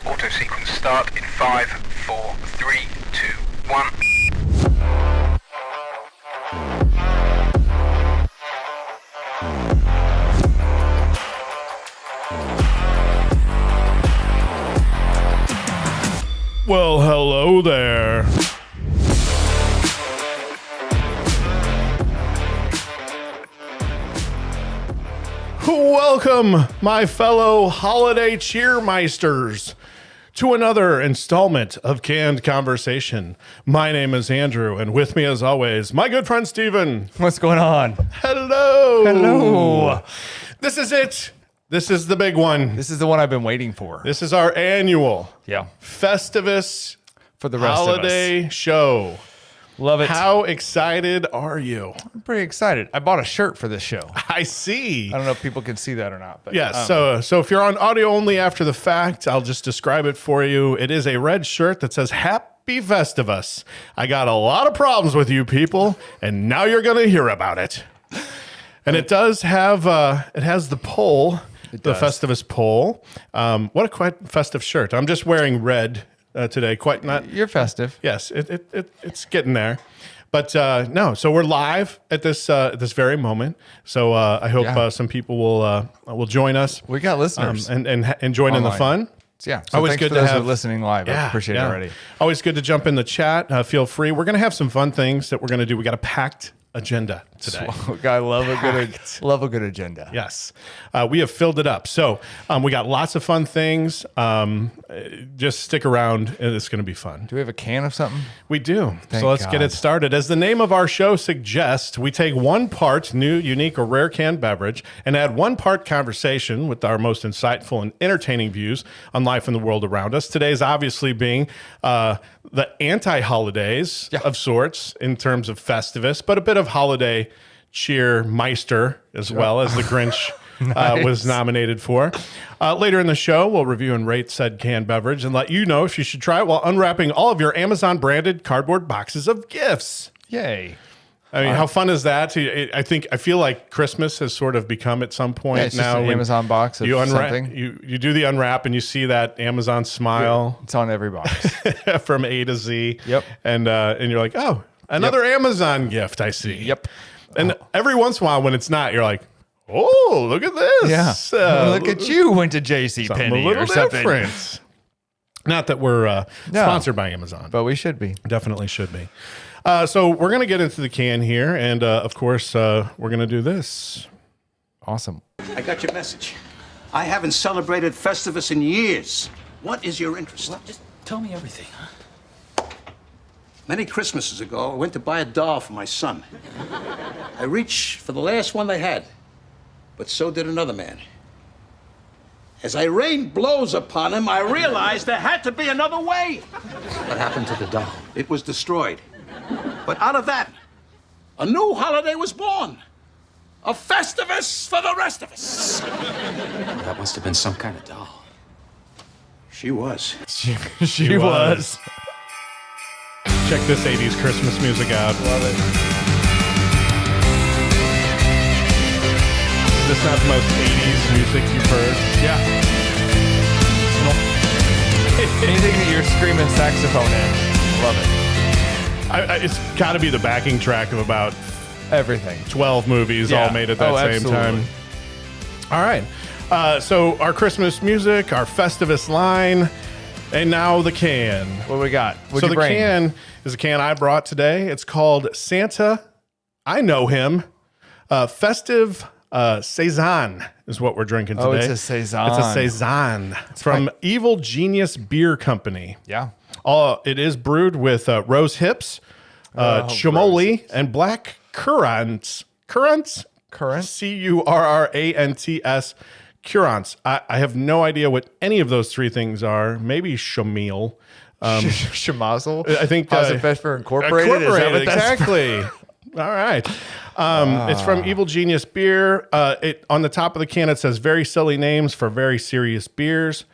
Auto sequence start in 5, 4, 3, 2, 1. Well, hello there. Welcome, my fellow holiday cheermeisters, to another installment of Canned Conversation. My name is Andrew, and with me, as always, my good friend Steven. What's going on? Hello. Hello. This is it. This is the big one. This is the one I've been waiting for. This is our annual Festivus For the rest holiday show. Love it. How excited are you? I'm pretty excited. I bought a shirt for this show. I see. I don't know if people can see that or not. But Yes. So if you're on audio only after the fact, I'll just describe it for you. It is a red shirt that says Happy Festivus. I got a lot of problems with you people, and now you're going to hear about it. And it does have, it has the pole, the Festivus Pole. What a quite festive shirt. I'm just wearing red today. Quite not. You're festive. Yes, it's getting there. But no, so we're live at this very moment. So I hope some people will join us. We got listeners and join in the fun. Yeah. So Always thanks good for to those have who are listening live. I appreciate it already. Always good to jump in the chat. Feel free. We're going to have some fun things that we're going to do. We got a packed agenda today. I love a good agenda. Yes. We have filled it up. So we got lots of fun things. Just stick around. It's going to be fun. Do we have a can of something? We do. Thank So let's God. get it started. As the name of our show suggests, we take 1 part new, unique, or rare canned beverage and add 1 part conversation with our most insightful and entertaining views on life and the world around us. Today's obviously being the anti-holidays of sorts in terms of Festivus, but a bit of holiday cheer meister as well as the Grinch was nominated for. Later in the show, we'll review and rate said canned beverage and let you know if you should try it while unwrapping all of your Amazon branded cardboard boxes of gifts. Yay. I mean, how fun is that? I feel like Christmas has sort of become at some point It's now. just an when Amazon box of you unwrap, something. you do the unwrap and you see that Amazon smile It's on every box. from A to Z. Yep. And you're like, oh, another Amazon gift I see. Yep. And every once in a while when it's not, you're like, oh, look at this. Yeah. Look at you went to JC Something Penney a little or something. different. Not that we're sponsored by Amazon. But we should be. Definitely should be. So we're going to get into the can here. And of course, we're going to do this. Awesome. I got your message. I haven't celebrated Festivus in years. What is your interest? Well, just tell me everything, huh? Many Christmases ago, I went to buy a doll for my son. I reached for the last one they had, but so did another man. As I rained blows upon him, I realized there had to be another way. What happened to the doll? It was destroyed. But out of that, a new holiday was born. A Festivus for the rest of us. Well, that must have been some kind of doll. She was. She was. Check this 80s Christmas music out. Love it. This is not the most 80s music you've heard. Yeah. Anything that you're screaming saxophone in. Love it. It's got to be the backing track of about Everything. 12 movies all made at that same time. All right. So our Christmas music, our Festivus line, and now the can. What do we got? So the can is a can I brought today. It's called Santa. I know him. Festive Saison is what we're drinking today. Oh, it's a Saison. It's a Saison from Evil Genius Beer Company. Yeah. It is brewed with rose hips, chamoli, and black currants. Currants? Currant? Currants. Currants. I have no idea what any of those 3 things are. Maybe chamille. Shemazel? I think Positive Vesper Incorporated. Is that what that's exactly. All right. It's from Evil Genius Beer. On the top of the can, it says very silly names for very serious beers.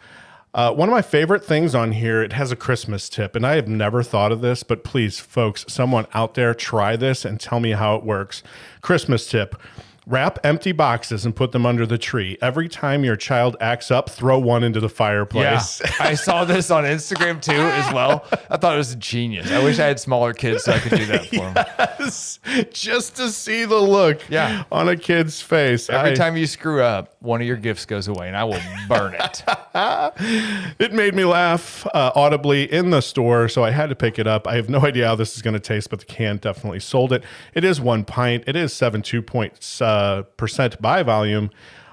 One of my favorite things on here, it has a Christmas tip, and I have never thought of this, but please, folks, someone out there, try this and tell me how it works. Christmas tip. Wrap empty boxes and put them under the tree. Every time your child acts up, throw one into the fireplace. Yeah, I saw this on Instagram too as well. I thought it was genius. I wish I had smaller kids so I could do that for them. Yes, just to see the look on a kid's face. Every time you screw up, one of your gifts goes away and I will burn it. It made me laugh audibly in the store, so I had to pick it up. I have no idea how this is going to taste, but the can definitely sold it. It is 1 pint. It is 7.2% by volume.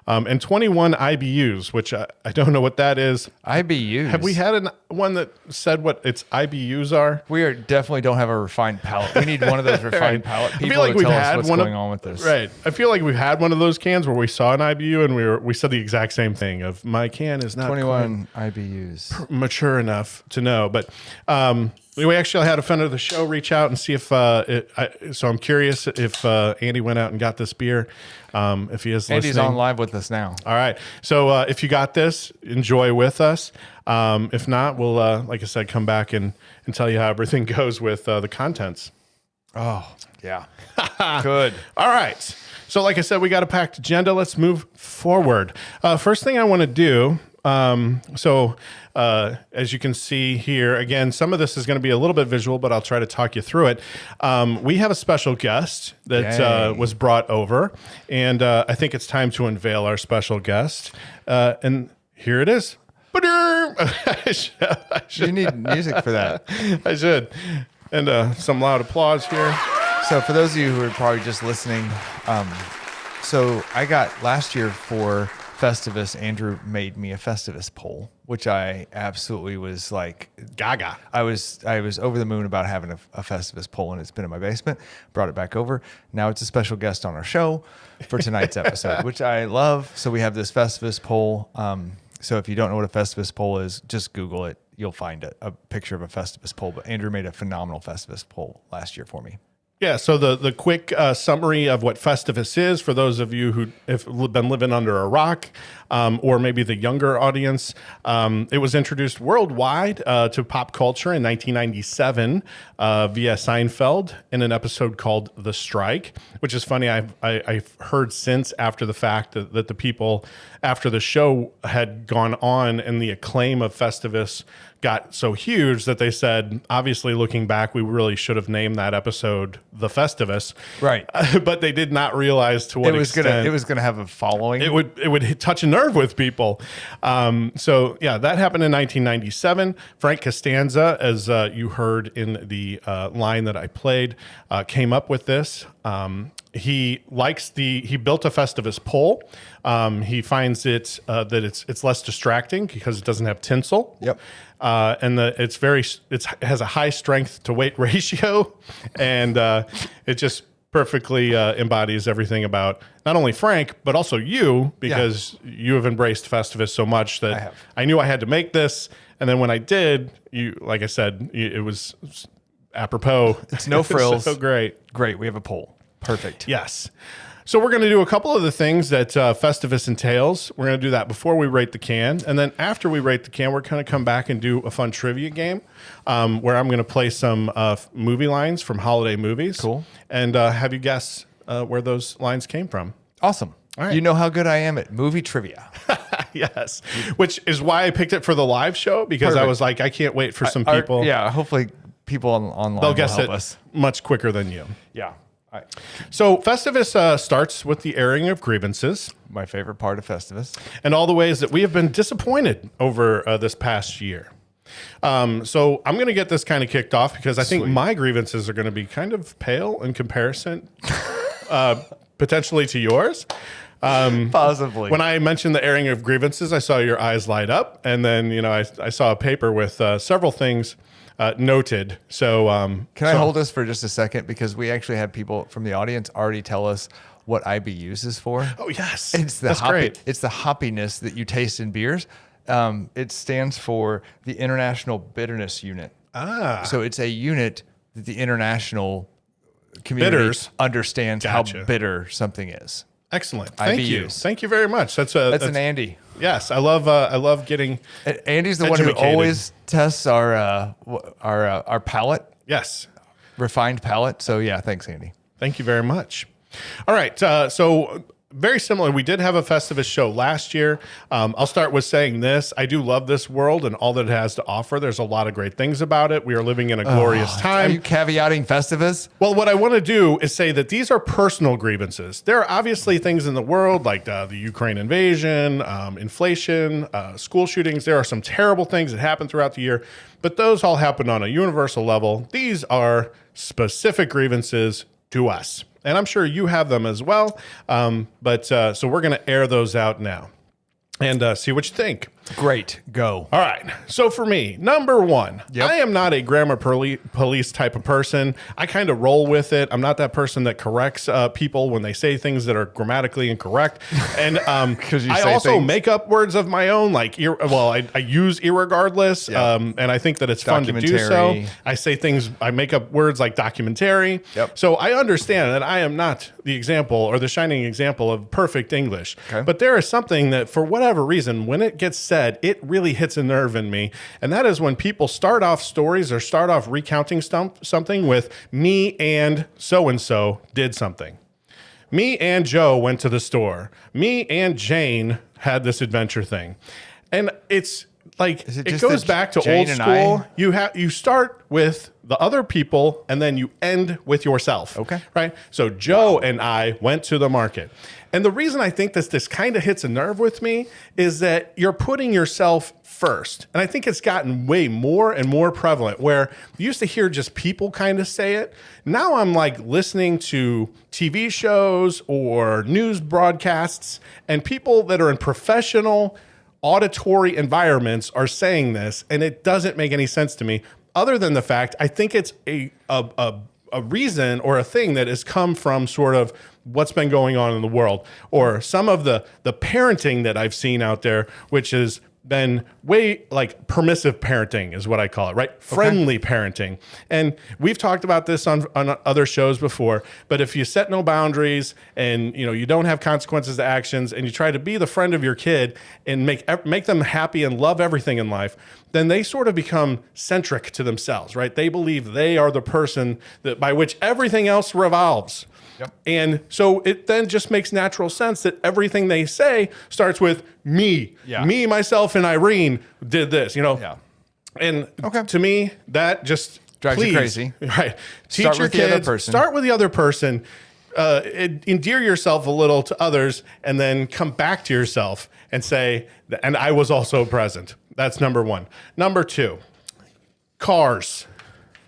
And 21 IBUs, which I don't know what that is. IBUs. Have we had one that said what its IBUs are? We definitely don't have a refined palate. We need one of those refined palate people I feel like to we've tell us had what's one going on with this. Right. I feel like we've had one of those cans where we saw an IBU and we said the exact same thing of my can is not 21 IBUs. Mature enough to know. But we actually had a friend of the show reach out and see if so I'm curious if Andy went out and got this beer. If he is Andy's listening. on live with us now. All right. So if you got this, enjoy with us. If not, we'll, like I said, come back and tell you how everything goes with the contents. Oh, yeah. Good. All right. So like I said, we got a packed agenda. Let's move forward. First thing I want to do, as you can see here, again, some of this is going to be a little bit visual, but I'll try to talk you through it. We have a special guest that was brought over, and I think it's time to unveil our special guest. And here it is. You need music for that. I should. And some loud applause here. So for those of you who are probably just listening, so I got last year for Festivus, Andrew made me a Festivus Pole, which I absolutely was like gaga. I was over the moon about having a Festivus Pole, and it's been in my basement. Brought it back over. Now it's a special guest on our show for tonight's episode, which I love. So we have this Festivus Pole. So if you don't know what a Festivus Pole is, just Google it. You'll find a picture of a Festivus Pole. But Andrew made a phenomenal Festivus Pole last year for me. Yeah, so the quick summary of what Festivus is for those of you who have been living under a rock, or maybe the younger audience, it was introduced worldwide to pop culture in 1997 via Seinfeld in an episode called The Strike, which is funny. I've heard since after the fact that the people after the show had gone on and the acclaim of Festivus got so huge that they said, obviously looking back, we really should have named that episode The Festivus. Right. But they did not realize to what extent it was gonna have a following. It would touch a nerve with people. So yeah, that happened in 1997. Frank Costanza, as you heard in the line that I played, came up with this. He built a Festivus pole. He finds it that it's less distracting because it doesn't have tinsel. Yep. And it has a high strength to weight ratio, and it just perfectly embodies everything about not only Frank but also you, because you have embraced Festivus so much that I knew I had to make this. And then when I did, like I said, it was apropos. It's no frills. So great. Great. We have a pole. Perfect. Yes. So we're going to do a couple of the things that Festivus entails. We're going to do that before we rate the can. And then after we rate the can, we're going to come back and do a fun trivia game where I'm going to play some movie lines from holiday movies. Cool. And have you guess where those lines came from. Awesome. All right. You know how good I am at movie trivia. Yes. Which is why I picked it for the live show, because I was like, I can't wait for some people. Hopefully people online They'll guess will help it us. much quicker than you. Yeah. All right. So Festivus starts with the airing of grievances. My favorite part of Festivus. And all the ways that we have been disappointed over this past year. So I'm going to get this kind of kicked off because I think my grievances are going to be kind of pale in comparison, potentially to yours. Possibly. When I mentioned the airing of grievances, I saw your eyes light up. And then, I saw a paper with several things noted. So can I hold this for just a second? Because we actually have people from the audience already tell us what IBUs is for. Oh, yes. That's great. It's the hoppiness that you taste in beers. It stands for the International Bitterness Unit. So it's a unit that the international community understands how bitter something is. Excellent. Thank you. IBUs. Thank you very much. That's an Andy. Yes, I love getting. Andy's the one who always tests our palate. Yes, refined palate. So yeah, thanks, Andy. Thank you very much. All right. So very similar. We did have a Festivus show last year. I'll start with saying this. I do love this world and all that it has to offer. There's a lot of great things about it. We are living in a glorious time. Are you caveating Festivus? Well, what I want to do is say that these are personal grievances. There are obviously things in the world like the Ukraine invasion, inflation, school shootings. There are some terrible things that happen throughout the year, but those all happen on a universal level. These are specific grievances to us. And I'm sure you have them as well. So we're going to air those out now and see what you think. Great. Go. All right. So for me, number one, Yep. I am not a grammar police type of person. I kind of roll with it. I'm not that person that corrects people when they say things that are grammatically incorrect. And I also make up words of my own, like, I use irregardless. Yep. And I think that it's fun to do so. I say things, I make up words like documentary. Yep. So I understand that I am not the example or the shining example of perfect English. Okay. But there is something that, for whatever reason, when it gets said, it really hits a nerve in me. And that is when people start off stories or start off recounting something with me and so-and-so did something. Me and Joe went to the store. Me and Jane had this adventure thing. And it's like, it goes back to Jane old school. You start with the other people and then you end with yourself. Okay. Right? So Joe and I went to the market. And the reason I think this kind of hits a nerve with me is that you're putting yourself first. And I think it's gotten way more and more prevalent where you used to hear just people kind of say it. Now I'm like listening to TV shows or news broadcasts and people that are in professional auditory environments are saying this, and it doesn't make any sense to me other than the fact I think it's a reason or a thing that has come from sort of what's been going on in the world or some of the parenting that I've seen out there, which has been way like permissive parenting is what I call it, right? Friendly parenting. And we've talked about this on other shows before, but if you set no boundaries and you don't have consequences to actions and you try to be the friend of your kid and make them happy and love everything in life, then they sort of become centric to themselves, right? They believe they are the person that by which everything else revolves. Yep. And so it then just makes natural sense that everything they say starts with me. Yeah. Me, myself, and Irene did this, Yeah. And to me, that just drives you crazy. Right. Teach your kids, start with the other person, endear yourself a little to others, and then come back to yourself and say, and I was also present. That's number one. Number two, cars.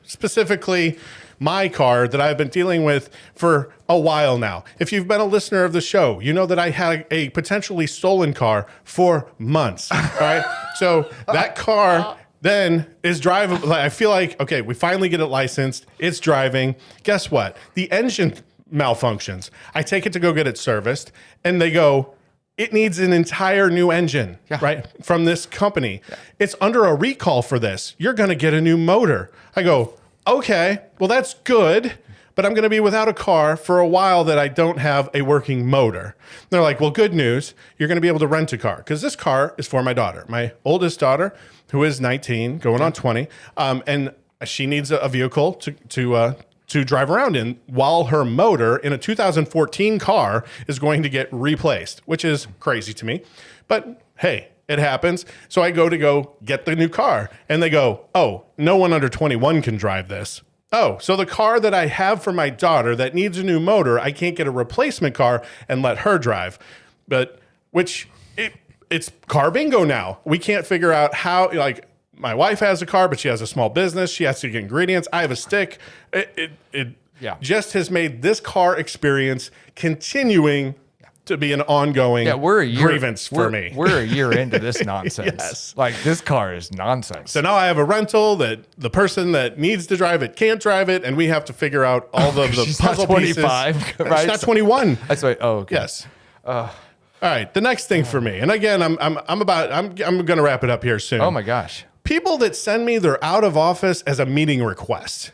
Specifically, my car that I've been dealing with for a while now. If you've been a listener of the show, you know that I had a potentially stolen car for months, right? So that car then is driving. I feel like, okay, we finally get it licensed. It's driving. Guess what? The engine malfunctions. I take it to go get it serviced, and they go, it needs an entire new engine, right, from this company. Yeah. It's under a recall for this. You're going to get a new motor. I go, okay, well, that's good, but I'm going to be without a car for a while that I don't have a working motor. And they're like, well, good news. You're going to be able to rent a car because this car is for my daughter, my oldest daughter, who is 19, going on 20, and she needs a vehicle to drive around in while her motor in a 2014 car is going to get replaced, which is crazy to me. But hey, it happens. So I go get the new car and they go, oh, no one under 21 can drive this. Oh, so the car that I have for my daughter that needs a new motor, I can't get a replacement car and let her drive. It's car bingo now. We can't figure out how, like, my wife has a car, but she has a small business. She has to get ingredients. I have a stick. It just has made this car experience continuing to be an ongoing grievance for me. We're a year into this nonsense. Yes. Like, this car is nonsense. So now I have a rental that the person that needs to drive it can't drive it, and we have to figure out all of the puzzle pieces. 25, right? She's not 21. That's right. Oh, okay. Yes. All right. The next thing for me, and again, I'm going to wrap it up here soon. Oh my gosh. People that send me their out of office as a meeting request.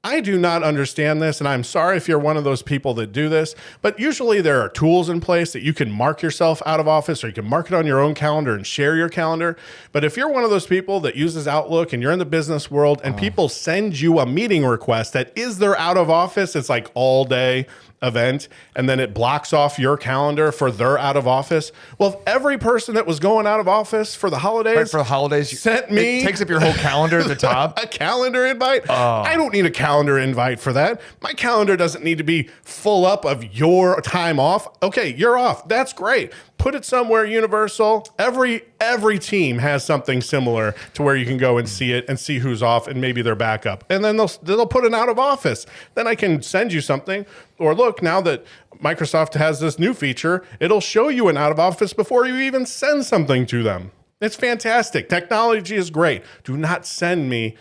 I do not understand this, and I'm sorry if you're one of those people that do this, but usually there are tools in place that you can mark yourself out of office, or you can mark it on your own calendar and share your calendar. But if you're one of those people that uses Outlook and you're in the business world and people send you a meeting request that is their out of office, it's like all day event, and then it blocks off your calendar for their out of office. Well, if every person that was going out of office for the holidays, Right, for the holidays, sent me it takes up your whole calendar at the top. a calendar invite. I don't need a calendar invite for that. My calendar doesn't need to be full up of your time off. Okay, you're off. That's great. Put it somewhere universal. Every team has something similar to where you can go and see it and see who's off and maybe their backup. And then they'll put an out of office. Then I can send you something. Or look, now that Microsoft has this new feature, it'll show you an out of office before you even send something to them. It's fantastic. Technology is great. Do not send me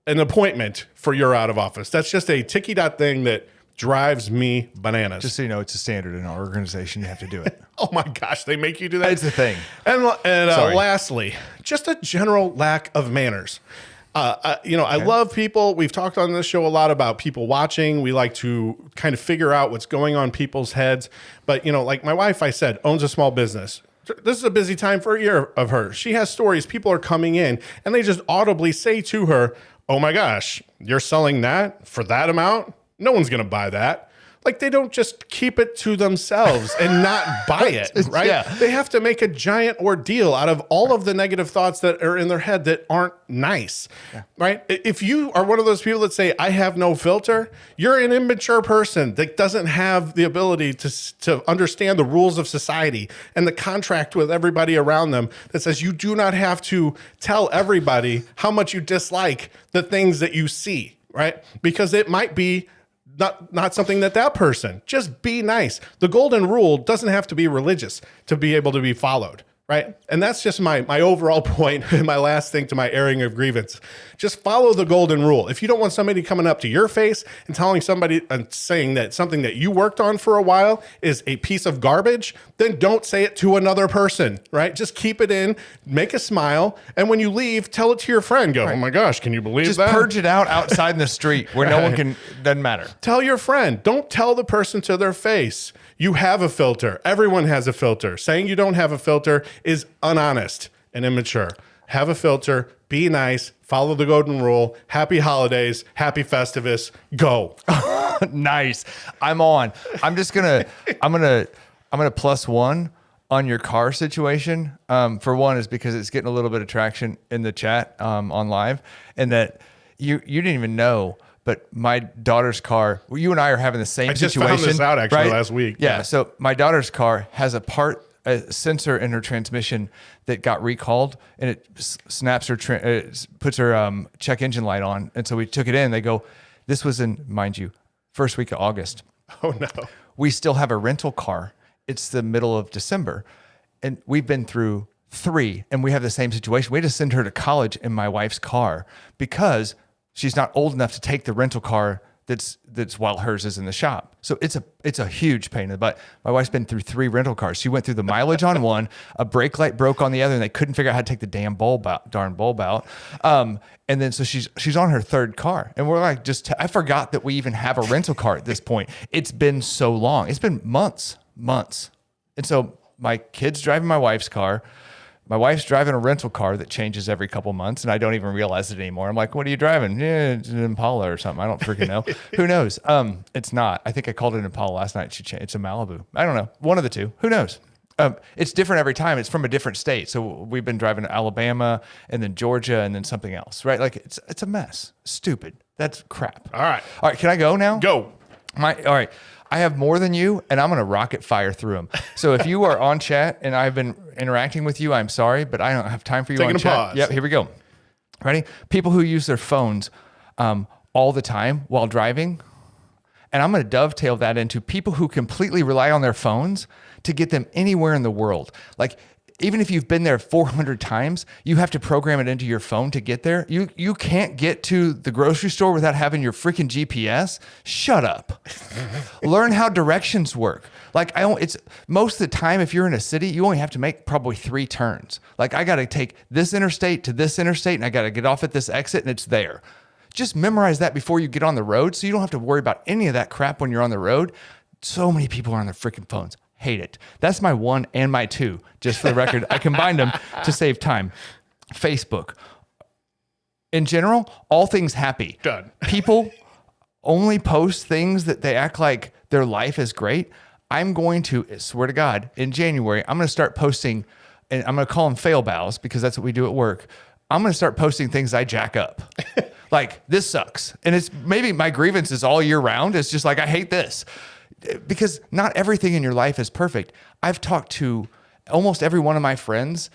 an appointment for your out of office. That's just a ticky dot thing that drives me bananas. Just so you know, it's a standard in our organization. You have to do it. Oh my gosh, they make you do that? It's a thing. And Sorry. lastly, just a general lack of manners. I love people. We've talked on this show a lot about people watching. We like to kind of figure out what's going on people's heads. But, like my wife, I said, owns a small business. This is a busy time for a year of her. She has stories. People are coming in and they just audibly say to her, oh my gosh, you're selling that for that amount? No one's going to buy that. Like, they don't just keep it to themselves and not buy it, right? Yeah. They have to make a giant ordeal out of all of the negative thoughts that are in their head that aren't nice, right? If you are one of those people that say, I have no filter, you're an immature person that doesn't have the ability to understand the rules of society and the contract with everybody around them that says you do not have to tell everybody how much you dislike the things that you see, right? Because it might be not something that person. Just be nice. The golden rule doesn't have to be religious to be able to be followed, right? And that's just my overall point and my last thing to my airing of grievance. Just follow the golden rule. If you don't want somebody coming up to your face and telling somebody and saying that something that you worked on for a while is a piece of garbage, then don't say it to another person, right? Just keep it in, make a smile, and when you leave, tell it to your friend. Go, oh my gosh, can you believe Just that? purge it out outside in the street where no one can, doesn't matter. Tell your friend. Don't tell the person to their face. You have a filter. Everyone has a filter. Saying you don't have a filter is unhonest and immature. Have a filter. Be nice. Follow the golden rule. Happy holidays. Happy Festivus. Go. Nice. I'm on. I'm gonna +1 on your car situation. For one is because it's getting a little bit of traction in the chat on live, and that you didn't even know. But my daughter's car, you and I are having the same situation. I just found this out actually last week. Yeah. So my daughter's car has a sensor in her transmission that got recalled, and it snaps her, puts her check engine light on. And so we took it in. They go, this was in, mind you, first week of August. Oh no. We still have a rental car. It's the middle of December, and we've been through 3, and we have the same situation. We had to send her to college in my wife's car because she's not old enough to take the rental car that's while hers is in the shop. So it's a huge pain in the butt. My wife's been through 3 rental cars. She went through the mileage on one, a brake light broke on the other, and they couldn't figure out how to take the darn bulb out. And then so she's on her 3rd car, and we're like, I forgot that we even have a rental car at this point. It's been so long. It's been months. And so my kid's driving my wife's car. My wife's driving a rental car that changes every couple months, and I don't even realize it anymore. I'm like, what are you driving? Yeah, it's an Impala or something. I don't freaking know. Who knows? It's not. I think I called it an Impala last night. It's a Malibu. I don't know. One of the two. Who knows? It's different every time. It's from a different state. So we've been driving to Alabama and then Georgia and then something else, right? Like it's a mess. Stupid. That's crap. All right. Can I go now? Go. All right. I have more than you, and I'm going to rocket fire through them. So if you are on chat and I've been interacting with you, I'm sorry, but I don't have time for you Taking on a chat. pause. Yep, here we go. Ready? People who use their phones all the time while driving. And I'm going to dovetail that into people who completely rely on their phones to get them anywhere in the world. Like, even if you've been there 400 times, you have to program it into your phone to get there. You can't get to the grocery store without having your freaking GPS. Shut up. Learn how directions work. Like it's most of the time, if you're in a city, you only have to make probably 3 turns. Like I got to take this interstate to this interstate, and I got to get off at this exit, and it's there. Just memorize that before you get on the road so you don't have to worry about any of that crap when you're on the road. So many people are on their freaking phones. Hate it. That's my 1 and my 2. Just for the record, I combined them to save time. Facebook. In general, all things happy. Done. People only post things that they act like their life is great. I'm going to, swear to God, in January, I'm going to start posting, and I'm going to call them fail bows because that's what we do at work. I'm going to start posting things I jack up. Like, this sucks. And it's maybe my grievances all year round. It's just like, I hate this. Because not everything in your life is perfect. I've talked to almost every one of my friends,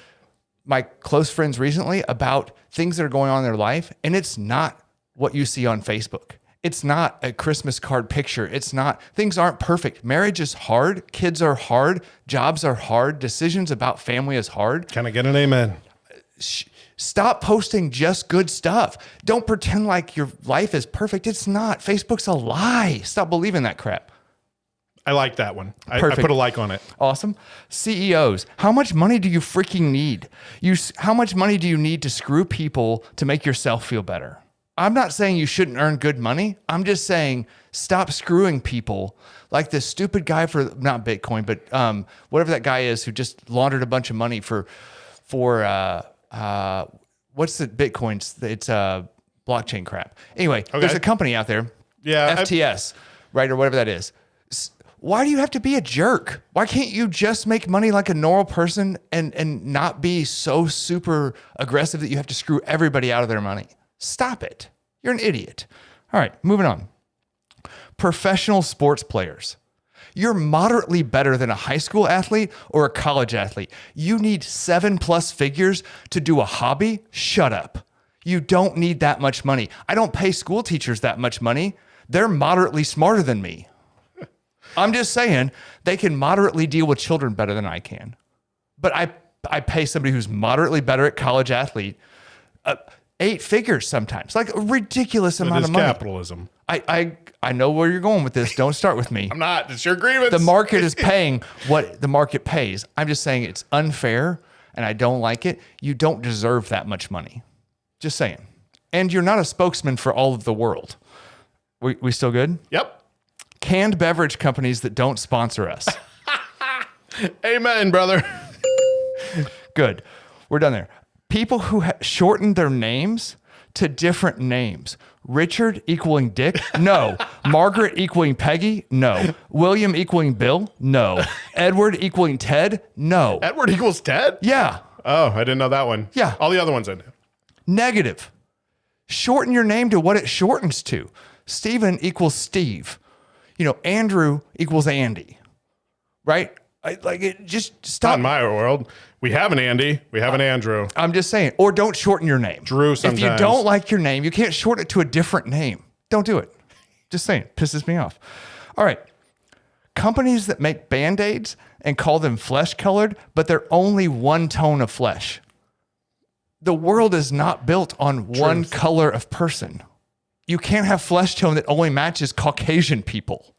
my close friends recently, about things that are going on in their life. And it's not what you see on Facebook. It's not a Christmas card picture. It's not, things aren't perfect. Marriage is hard. Kids are hard. Jobs are hard. Decisions about family is hard. Can I get an amen? Stop posting just good stuff. Don't pretend like your life is perfect. It's not. Facebook's a lie. Stop believing that crap. I like that one. I Perfect. put a like on it. Awesome. CEOs, how much money do you freaking need? How much money do you need to screw people to make yourself feel better? I'm not saying you shouldn't earn good money. I'm just saying stop screwing people like this stupid guy for, not Bitcoin, but whatever that guy is who just laundered a bunch of money for what's the Bitcoins? It's blockchain crap. Anyway, There's a company out there, FTS, right, or whatever that is. Why do you have to be a jerk? Why can't you just make money like a normal person and not be so super aggressive that you have to screw everybody out of their money? Stop it. You're an idiot. All right, moving on. Professional sports players. You're moderately better than a high school athlete or a college athlete. You need 7+ figures to do a hobby? Shut up. You don't need that much money. I don't pay school teachers that much money. They're moderately smarter than me. I'm just saying they can moderately deal with children better than I can. But I pay somebody who's moderately better at college athlete 8 figures sometimes, like a ridiculous amount of money. Capitalism. I know where you're going with this. Don't start with me. I'm not. It's your grievance. The market is paying what the market pays. I'm just saying it's unfair and I don't like it. You don't deserve that much money. Just saying. And you're not a spokesman for all of the world. We still good? Yep. Canned beverage companies that don't sponsor us. Amen, brother. Good. We're done there. People who shortened their names to different names. Richard equaling Dick? No. Margaret equaling Peggy? No. William equaling Bill? No. Edward equaling Ted? No. Edward equals Ted? Yeah. Oh, I didn't know that one. Yeah. All the other ones I knew. Negative. Shorten your name to what it shortens to. Stephen equals Steve. Andrew equals Andy. Right? Just stop. Not in my world. We have an Andy. We have an Andrew. I'm just saying. Or don't shorten your name. Drew sometimes. If you don't like your name, you can't shorten it to a different name. Don't do it. Just saying. Pisses me off. All right. Companies that make Band-Aids and call them flesh-colored, but they're only one tone of flesh. The world is not built on one color of person. You can't have flesh tone that only matches Caucasian people.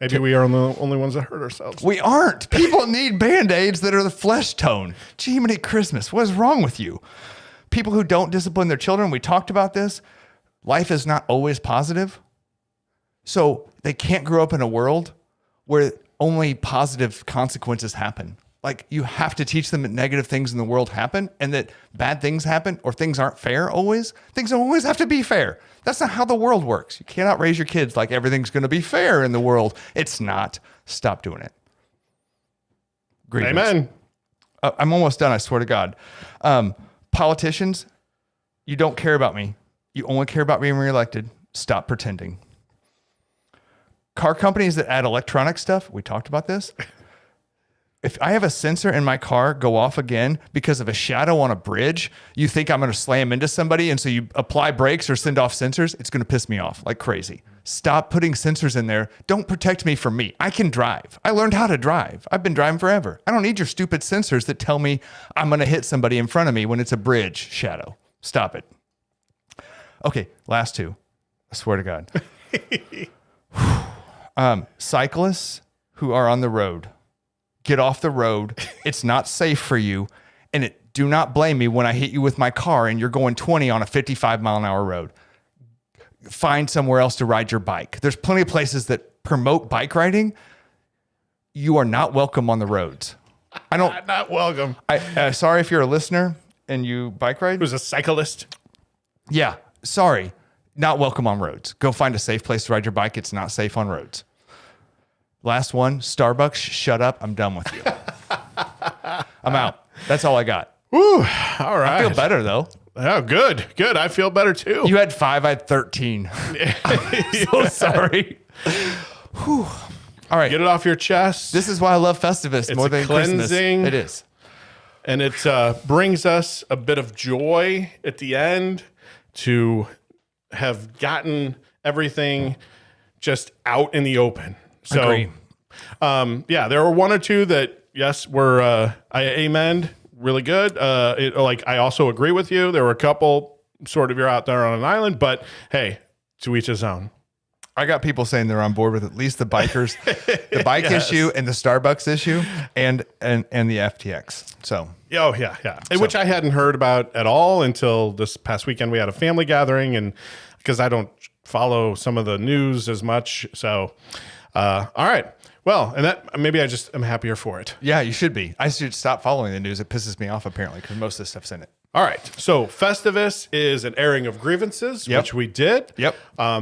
Maybe we are the only ones that hurt ourselves. We aren't. People need Band-Aids that are the flesh tone. Gee, many Christmas. What is wrong with you? People who don't discipline their children, we talked about this. Life is not always positive. So they can't grow up in a world where only positive consequences happen. Like, you have to teach them that negative things in the world happen and that bad things happen or things aren't fair always. Things don't always have to be fair. That's not how the world works. You cannot raise your kids like everything's going to be fair in the world. It's not. Stop doing it. Grievance. Amen. I'm almost done, I swear to God. Politicians, you don't care about me. You only care about being reelected. Stop pretending. Car companies that add electronic stuff, we talked about this. If I have a sensor in my car go off again because of a shadow on a bridge, you think I'm going to slam into somebody, and so you apply brakes or send off sensors, it's going to piss me off like crazy. Stop putting sensors in there. Don't protect me from me. I can drive. I learned how to drive. I've been driving forever. I don't need your stupid sensors that tell me I'm going to hit somebody in front of me when it's a bridge shadow. Stop it. Okay, last two. I swear to God. Cyclists who are on the road. Get off the road. It's not safe for you. And do not blame me when I hit you with my car and you're going 20 on a 55-mile-an-hour road. find somewhere else to ride your bike. There's plenty of places that promote bike riding. You are not welcome on the roads. I don't. Not welcome. Sorry if you're a listener and you bike ride. Who's a cyclist? Yeah, sorry. Not welcome on roads. Go find a safe place to ride your bike. It's not safe on roads. Last one, Starbucks, shut up. I'm done with you. I'm out. That's all I got. Woo, all right. I feel better, though. Oh, good. I feel better, too. You had 5, I had 13. I'm so sorry. Whew. All right. Get it off your chest. This is why I love Festivus more than Christmas. Cleansing. It is. And it brings us a bit of joy at the end to have gotten everything just out in the open. So, Agree. Yeah, there were one or two that, yes, were I amen, really good. I also agree with you. There were a couple sort of you're out there on an island, but hey, to each his own. I got people saying they're on board with at least the bikers, the bike issue and the Starbucks issue and the FTX. So, oh yeah. Which I hadn't heard about at all until this past weekend. We had a family gathering, and because I don't follow some of the news as much. So, all right. Well, and that maybe I just am happier for it. yeah, you should be. I should stop following the news. It pisses me off apparently because most of this stuff's in it. All right. So Festivus is an airing of grievances, Yep. which we did. Yep.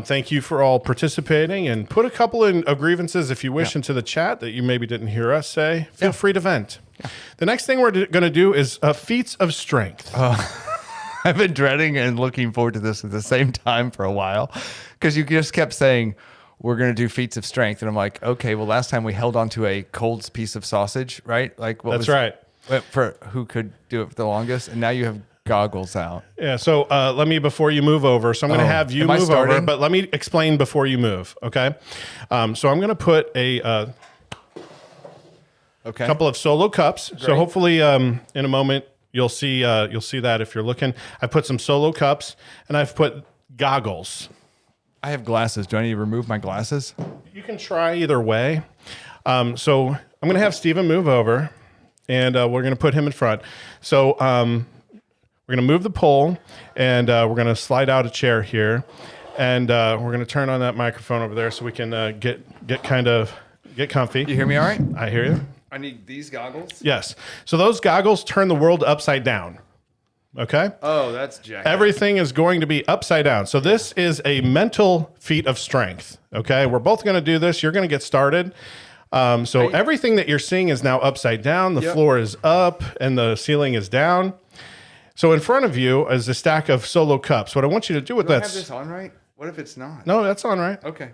Thank you for all participating, and put a couple of grievances if you wish into the chat that you maybe didn't hear us say. Feel free to vent. Yeah. The next thing we're going to do is feats of strength. I've been dreading and looking forward to this at the same time for a while because you just kept saying we're going to do feats of strength. And I'm like, okay, well, last time we held onto a cold piece of sausage, right? Like That's right. For who could do it the longest. And now you have goggles out. Yeah. So let me, before you move over, so I'm going to have you am I move over, starting? but let me explain before you move. Okay. So I'm going to put a Okay. couple of solo cups. So hopefully in a moment you'll see that if you're looking. I put some solo cups and I've put goggles. I have glasses. Do I need to remove my glasses? You can try either way. So I'm going to have Steven move over, and we're going to put him in front. So we're going to move the pole, and we're going to slide out a chair here, and we're going to turn on that microphone over there so we can get comfy. You hear me all right? I hear you. I need these goggles. Yes. So those goggles turn the world upside down. Okay? Oh, that's jacked. Everything is going to be upside down. So this is a mental feat of strength. Okay? We're both going to do this. You're going to get started. So everything that you're seeing is now upside down. The floor is up and the ceiling is down. So in front of you is a stack of solo cups. What I want you to do with Do I that. have this on right? What if it's not? No, that's on right. Okay.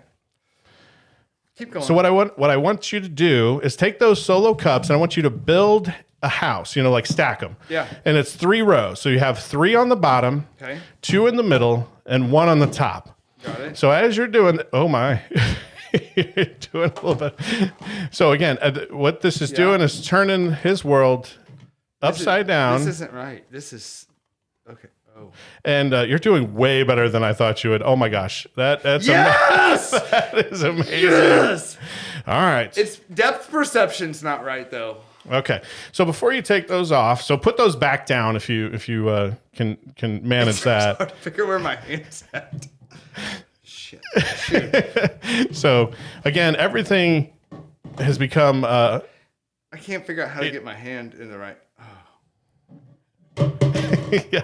Keep going. So what I want you to do is take those solo cups and I want you to build a house, like stack them. Yeah. And it's 3 rows. So you have 3 on the bottom, Okay. 2 in the middle, and 1 on the top. Got it. So as you're doing, oh my, you're doing a little bit. So again, what this is doing is turning his world upside down. This isn't right. This is okay. Oh. And you're doing way better than I thought you would. Oh my gosh, that's Yes! that is amazing. Yes. All right. It's depth perception's not right though. Okay. So before you take those off, so put those back down if you can manage that. Hard to figure where my hand's at. Shit. Shoot. So again, everything has become I can't figure out how to get my hand in the right. yeah.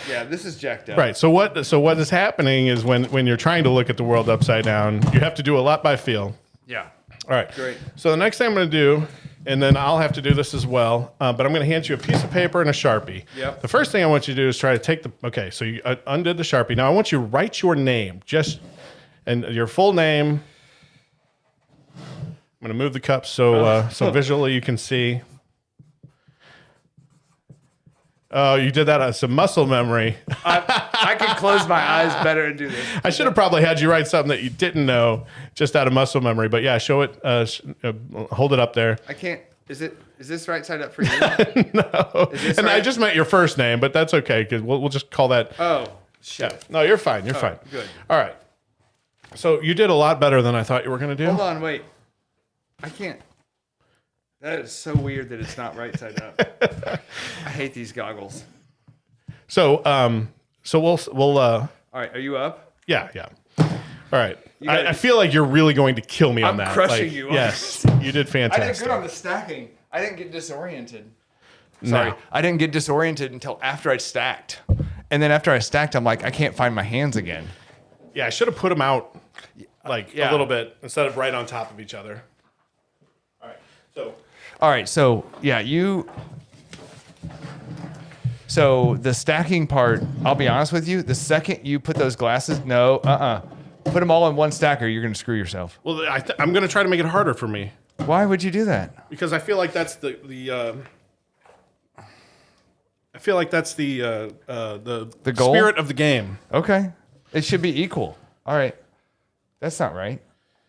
Yeah, this is jacked up. Right. So what is happening is when you're trying to look at the world upside down, you have to do a lot by feel. Yeah. All right. Great. So the next thing I'm going to do, and then I'll have to do this as well, but I'm going to hand you a piece of paper and a Sharpie. Yep. The first thing I want you to do is try to take okay, so you undid the Sharpie. Now I want you to write your name, and your full name. I'm going to move the cup so visually you can see. Oh, you did that as some muscle memory. I can close my eyes better and do this. I should have probably had you write something that you didn't know just out of muscle memory. But yeah, show it. Hold it up there. I can't. Is this right side up for you? No. Is this and I right? just meant your first name, but that's okay because we'll just call that. Oh shit. Yeah. No, you're fine. You're fine. Right, good. All right. So you did a lot better than I thought you were going to do. Hold on, wait. I can't. That is so weird that it's not right side up. I hate these goggles. So we'll All right, are you up? Yeah, yeah. All right. I feel like you're really going to kill me on I'm that. crushing Like, you. Yes, you did fantastic. I did good on the stacking. I didn't get disoriented. Sorry. No. I didn't get disoriented until after I stacked. And then after I stacked, I'm like, I can't find my hands again. Yeah, I should have put them out like Yeah. a little bit instead of right on top of each other. All right. All right, so yeah, So the stacking part, I'll be honest with you, the second you put those glasses, put them all in one stacker, you're going to screw yourself. Well, I'm going to try to make it harder for me Why would you do that? because I feel like that's the goal? spirit of the game. Okay. It should be equal. All right. That's not right.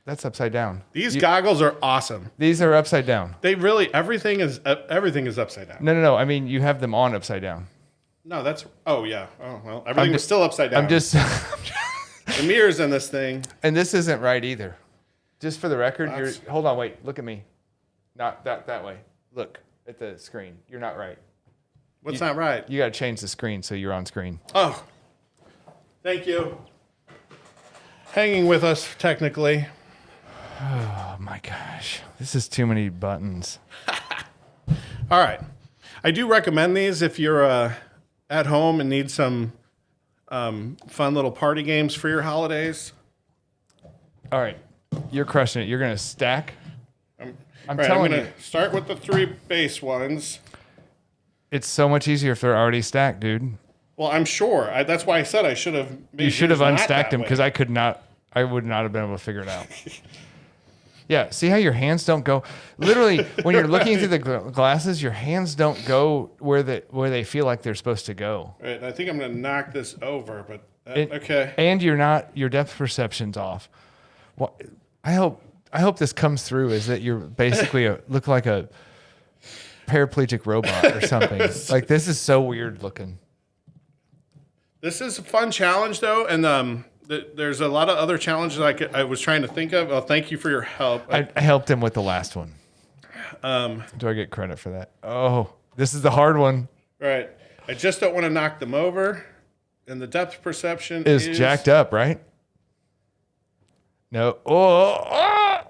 That's upside down. These goggles are awesome. These are upside down. They really everything is upside down. No. I mean, you have them on upside down. No, that's oh yeah. Oh well, everything was still upside down. I'm just, the mirrors in this thing. and this isn't right either. Just for the record, That's- hold on, wait, look at me. Not that way. Look at the screen. You're not right. What's not right? You got to change the screen so you're on screen. Oh, thank you. Hanging with us technically. Oh my gosh. This is too many buttons. All right. I do recommend these if you're at home and need some fun little party games for your holidays. All right. You're crushing it. You're going to stack. I'm I'm telling going you, to start with the 3 base ones. it's so much easier if they're already stacked, dude. Well, I'm sure. That's why I said I should have. You should have unstacked them because I would not have been able to figure it out. Yeah, see how your hands don't go? Literally, when you're looking through the glasses, your hands don't go where they feel like they're supposed to go. Right, I think I'm going to knock this over, but It- okay. And your depth perception's off. What I hope this comes through is that you're basically look like a paraplegic robot or something. Like this is so weird looking. This is a fun challenge, though, and there's a lot of other challenges I was trying to think of. Well, thank you for your help. I helped him with the last one. Do I get credit for that? Oh, this is the hard one. Right. I just don't want to knock them over, and the depth perception Is jacked up, right? No. Oh,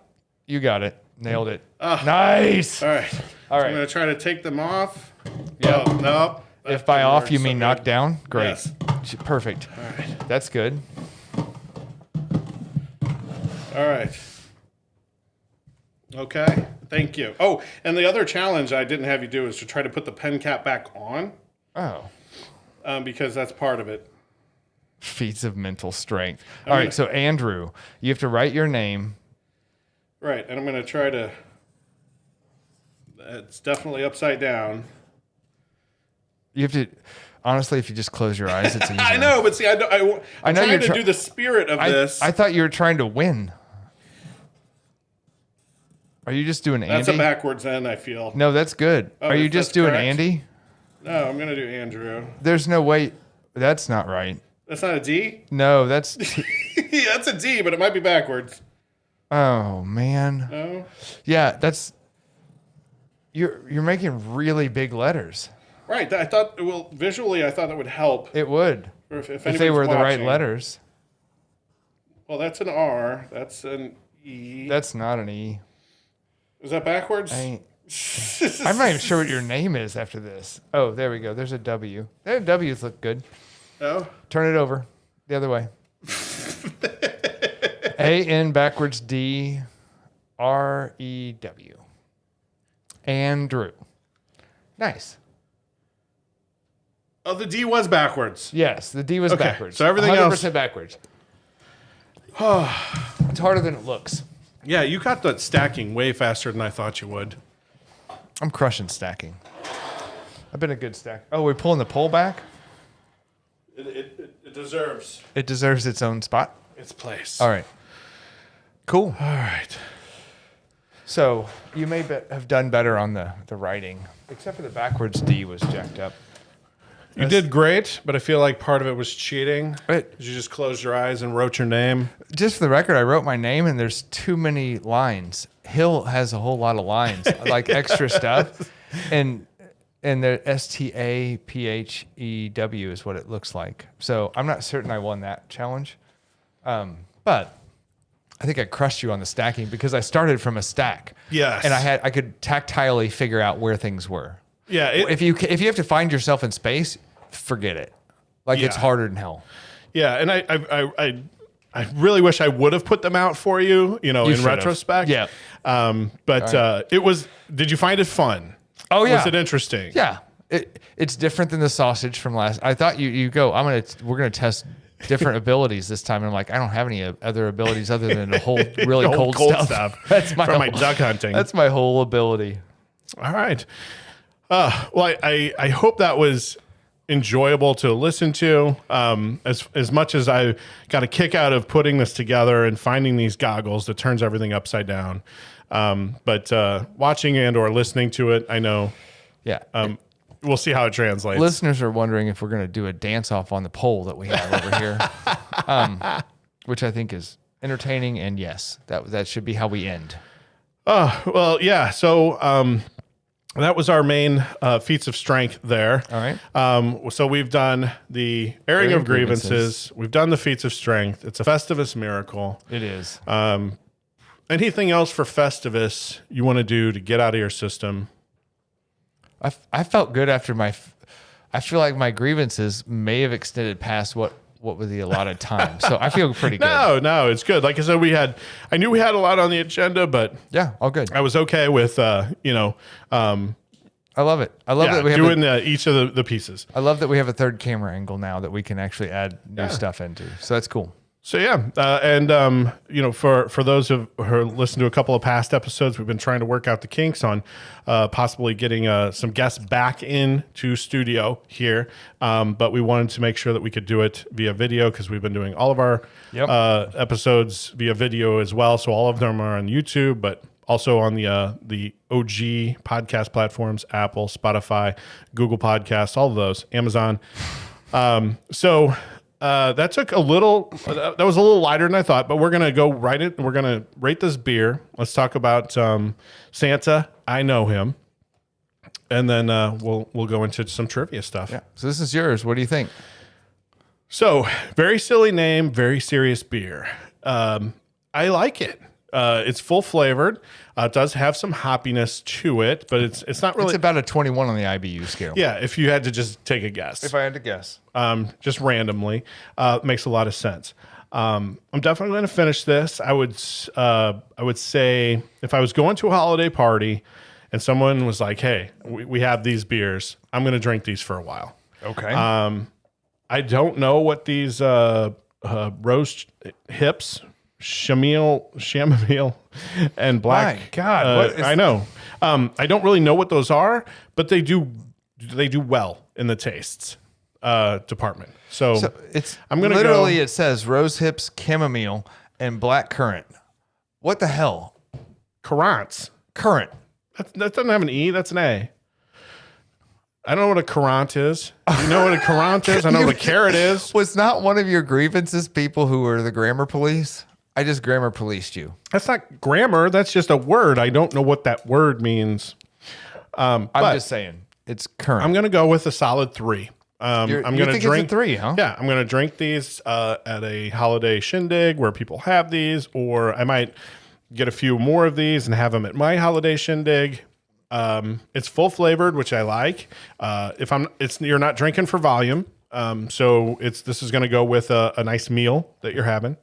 you got it. Nailed it. Nice. All right. All So right. I'm going to try to take them off. Yep. Oh, no. If by off you mean knocked down, great. Yes. Perfect. All right. That's good. All right. Okay. Thank you. Oh, and the other challenge I didn't have you do is to try to put the pen cap back on, Oh. because that's part of it. Feats of mental strength. All right, so Andrew, you have to write your name. Right, and I'm going to try to. It's definitely upside down. You have to, honestly, if you just close your eyes, it's easier. I know, but see, I'm I know trying you're to try- do the spirit of this. I thought you were trying to win. Are you just doing Andy? That's a backwards end, I feel. No, that's good. Oh, Are you if just that's doing correct. Andy? No, I'm going to do Andrew. There's no way. That's not right. That's not a D? No, that's. Yeah, that's a D, but it might be backwards. Oh man. No? Yeah, that's. You're making really big letters. Right, I thought, well, visually, I thought that would help. It would If if they anybody's were the right watching. letters. Well, that's an R. That's an E. That's not an E. Is that backwards? I'm not even sure what your name is after this. Oh, there we go. There's a W. There, W's look good. No? Turn it over the other way. A-N backwards D-R-E-W. Andrew. Nice. Oh, the D was backwards. Yes, the D was Okay, backwards. so everything 100% else- backwards. It's harder than it looks. Yeah, you got that stacking way faster than I thought you would. I'm crushing stacking. I've been a good stack. Oh, we're pulling the pole back? It deserves It deserves its own spot. its place. All right. Cool. All right. So you may have done better on the writing, except for the backwards D was jacked up. You did great, but I feel like part of it was cheating. But You just closed your eyes and wrote your name. just for the record, I wrote my name and there's too many lines. Hill has a whole lot of lines, like extra stuff, and the STAPHEW is what it looks like. So I'm not certain I won that challenge. But I think I crushed you on the stacking because I started from a stack. Yes. And I could tactilely figure out where things were. Yeah. If you have to find yourself in space, forget it. Like it's Yeah. harder than hell. Yeah, and I really wish I would have put them out for you, in should've. retrospect. Yeah. But it was. Did you find it fun? Oh, yeah. Was it interesting? Yeah. It's different than the sausage from last. I thought you go, we're gonna test different abilities this time. And I'm like, I don't have any other abilities other than the whole really The whole cold stuff. That's my from my duck hunting. That's my whole ability. All right. Well, I hope that was enjoyable to listen to. As much as I got a kick out of putting this together and finding these goggles that turns everything upside down. But watching and or listening to it, I know. Yeah. We'll see how it translates. Listeners are wondering if we're going to do a dance off on the pole that we have over here, which I think is entertaining. And yes, that should be how we end. Well, yeah. So that was our main feats of strength there. All right. So we've done the airing of grievances. We've done the feats of strength. It's a Festivus miracle. It is. Anything else for Festivus you want to do to get out of your system? I felt good after I feel like my grievances may have extended past what was the allotted time. So I feel pretty good. No, it's good. Like I said, I knew we had a lot on the agenda, but Yeah, all good. I was okay with, I love it. I love that we have doing each of the pieces. I love that we have a third camera angle now that we can actually add new stuff into. So that's cool. So yeah, and for those who listened to a couple of past episodes, we've been trying to work out the kinks on possibly getting some guests back into studio here, but we wanted to make sure that we could do it via video because we've been doing all of our episodes via video as well. So all of them are on YouTube, but also on the OG podcast platforms: Apple, Spotify, Google Podcasts, all of those, Amazon. That took a little. That was a little lighter than I thought, but we're gonna go right it. We're gonna rate this beer. Let's talk about Santa. I know him, and then we'll go into some trivia stuff. Yeah. So this is yours. What do you think? So very silly name, very serious beer. I like it. It's full flavored. It does have some hoppiness to it, but it's not really. It's about a 21 on the IBU scale. Yeah, if you had to just take a guess. If I had to guess. Just randomly, makes a lot of sense. I'm definitely going to finish this. I would say if I was going to a holiday party and someone was like, "Hey, we have these beers. I'm going to drink these for a while." Okay. I don't know what these rose hips, chamomile, and black. My God, I know. I don't really know what those are, but they do well in the tastes department. So it's I'm gonna literally it says rose hips, chamomile, and black currant. What the hell? Currants. Currant. That doesn't have an E. That's an A. I don't know what a currant is. You know what a currant is? I know what a carrot is. Was not one of your grievances people who were the grammar police? I just grammar policed you. That's not grammar. That's just a word. I don't know what that word means. I'm just saying it's current. I'm going to go with a solid 3. I'm going to drink it's a 3, huh? Yeah, I'm going to drink these at a holiday shindig where people have these, or I might get a few more of these and have them at my holiday shindig. It's full flavored, which I like. You're not drinking for volume. So this is going to go with a nice meal that you're having.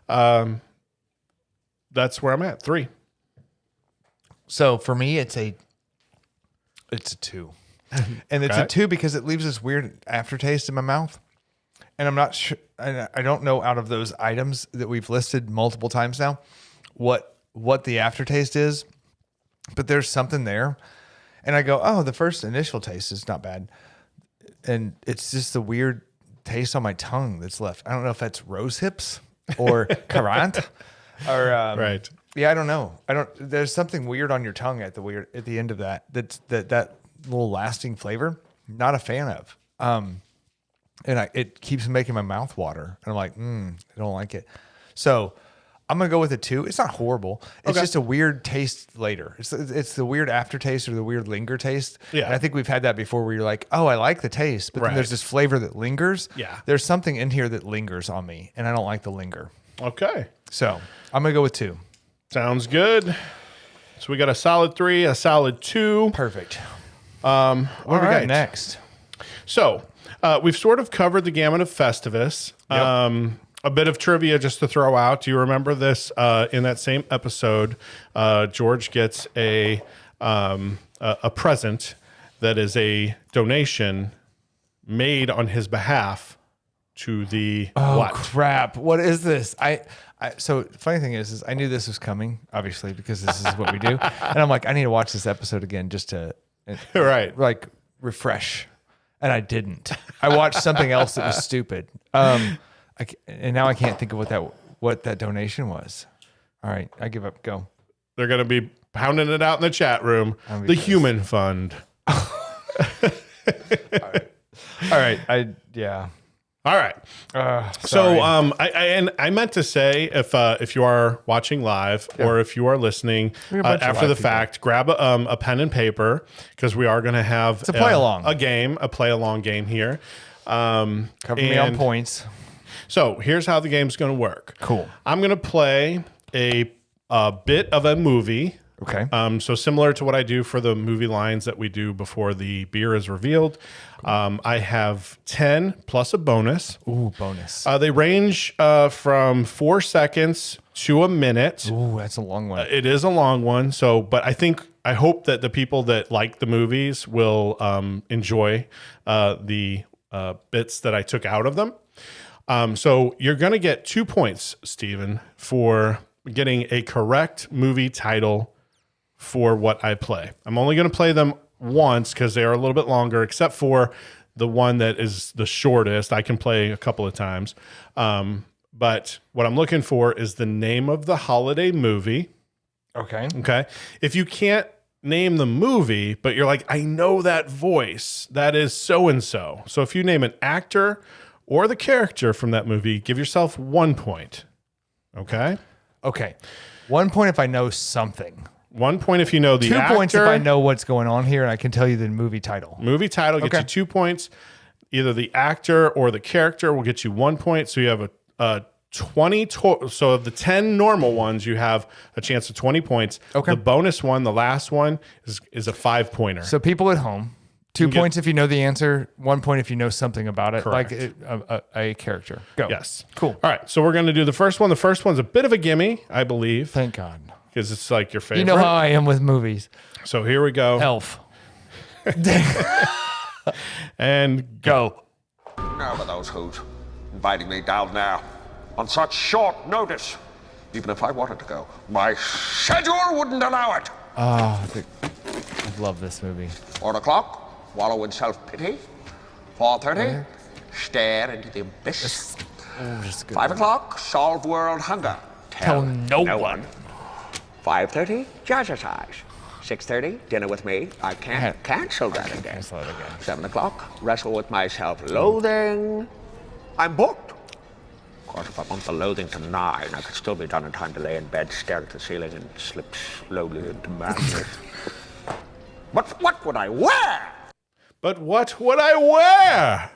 That's where I'm at. 3. So for me, it's a 2. And it's a 2 because it leaves this weird aftertaste in my mouth. And I'm not sure, I don't know out of those items that we've listed multiple times now, what the aftertaste is, but there's something there. And I go, oh, the first initial taste is not bad. And it's just the weird taste on my tongue that's left. I don't know if that's rose hips or currant or, Right. Yeah, I don't know. There's something weird on your tongue at the end of that little lasting flavor. Not a fan of. And it keeps making my mouth water. And I'm like, I don't like it. So I'm gonna go with a 2. It's not horrible. It's Okay. just a weird taste later. It's the weird aftertaste or the weird linger taste. Yeah. And I think we've had that before where you're like, oh, I like the taste, but Right. then there's this flavor that lingers. Yeah. There's something in here that lingers on me, and I don't like the linger. Okay. So I'm gonna go with 2. Sounds good. So we got a solid 3, a solid 2. Perfect. All What do we right. got next? So we've sort of covered the gamut of Festivus. Yep. A bit of trivia just to throw out. Do you remember this? In that same episode, George gets a present that is a donation made on his behalf to the what? Crap. What is this? So funny thing is I knew this was coming, obviously, because this is what we do. And I'm like, I need to watch this episode again just to Right. like refresh. And I didn't. I watched something else that was stupid. And now I can't think of what that donation was. All right, I give up. Go. They're going to be pounding it out in the chat room. I'll be The pissed. Human Fund. All right. Yeah. All right. Sorry. So I meant to say if you are watching live or if you are listening We're a bunch of after live the people. fact, grab a pen and paper because we are going to have a play-along. a play along game here. Cover me on points. So here's how the game's going to work. Cool. I'm going to play a bit of a movie. Okay. So similar to what I do for the movie lines that we do before the beer is revealed. I have 10 plus a bonus. Ooh, bonus. They range from 4 seconds to a minute. Ooh, that's a long one. It is a long one. So, but I hope that the people that like the movies will enjoy the bits that I took out of them. So you're going to get 2 points, Stephen, for getting a correct movie title for what I play. I'm only going to play them once because they are a little bit longer, except for the one that is the shortest. I can play a couple of times. But what I'm looking for is the name of the holiday movie. Okay. Okay. If you can't name the movie, but you're like, I know that voice, that is so-and-so. So if you name an actor or the character from that movie, give yourself 1 point. Okay. Okay. 1 point if I know something. 1 point if you know the 2 actor. points if I know what's going on here and I can tell you the movie title. Movie title gets Okay. you 2 points. Either the actor or the character will get you 1 point. So you have a 20 total. So of the 10 normal ones, you have a chance of 20 points. Okay. The bonus one, the last one, is a 5-pointer. So people at home, 2 get- points if you know the answer, 1 point if you know something about it, Correct. like a character. Go. Yes. Cool. All right. So we're going to do the first one. The first one's a bit of a gimme, I believe, Thank God. because it's like your favorite. You know how I am with movies. So here we go. Elf. And Go. Now for those who's inviting me down there on such short notice. Even if I wanted to go, my schedule wouldn't allow it. I love this movie. 4 o'clock, wallow in self-pity. 4:30, stare into the abyss. Oh, this is good. 5 o'clock, solve world hunger. Tell no one. 5:30, jazzercise. 6:30, dinner with me. I can't cancel that again. Cancel it again. 7 o'clock, wrestle with my self-loathing. I'm booked. Of course, if I want the loathing to 9, I could still be done in time to lay in bed, stare at the ceiling, and slip slowly into madness. But what would I wear? but what would I wear?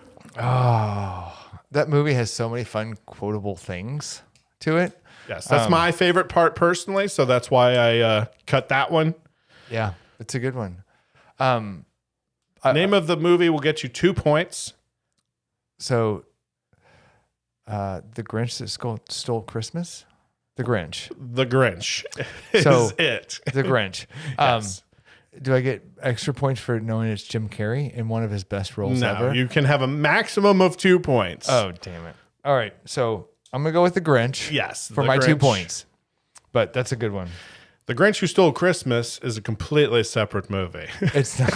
That movie has so many fun quotable things to it. Yes, that's my favorite part personally. So that's why I cut that one. Yeah, it's a good one. Name of the movie will get you 2 points. So, The Grinch That Stole Christmas? The Grinch. The Grinch is So- it. The Grinch. Yes. Do I get extra points for knowing it's Jim Carrey in one of his best roles No, ever? you can have a maximum of 2 points. Oh, damn it. All right. So I'm going to go with The Grinch. Yes, For The my 2 Grinch. points. But that's a good one. The Grinch Who Stole Christmas is a completely separate movie. It's not,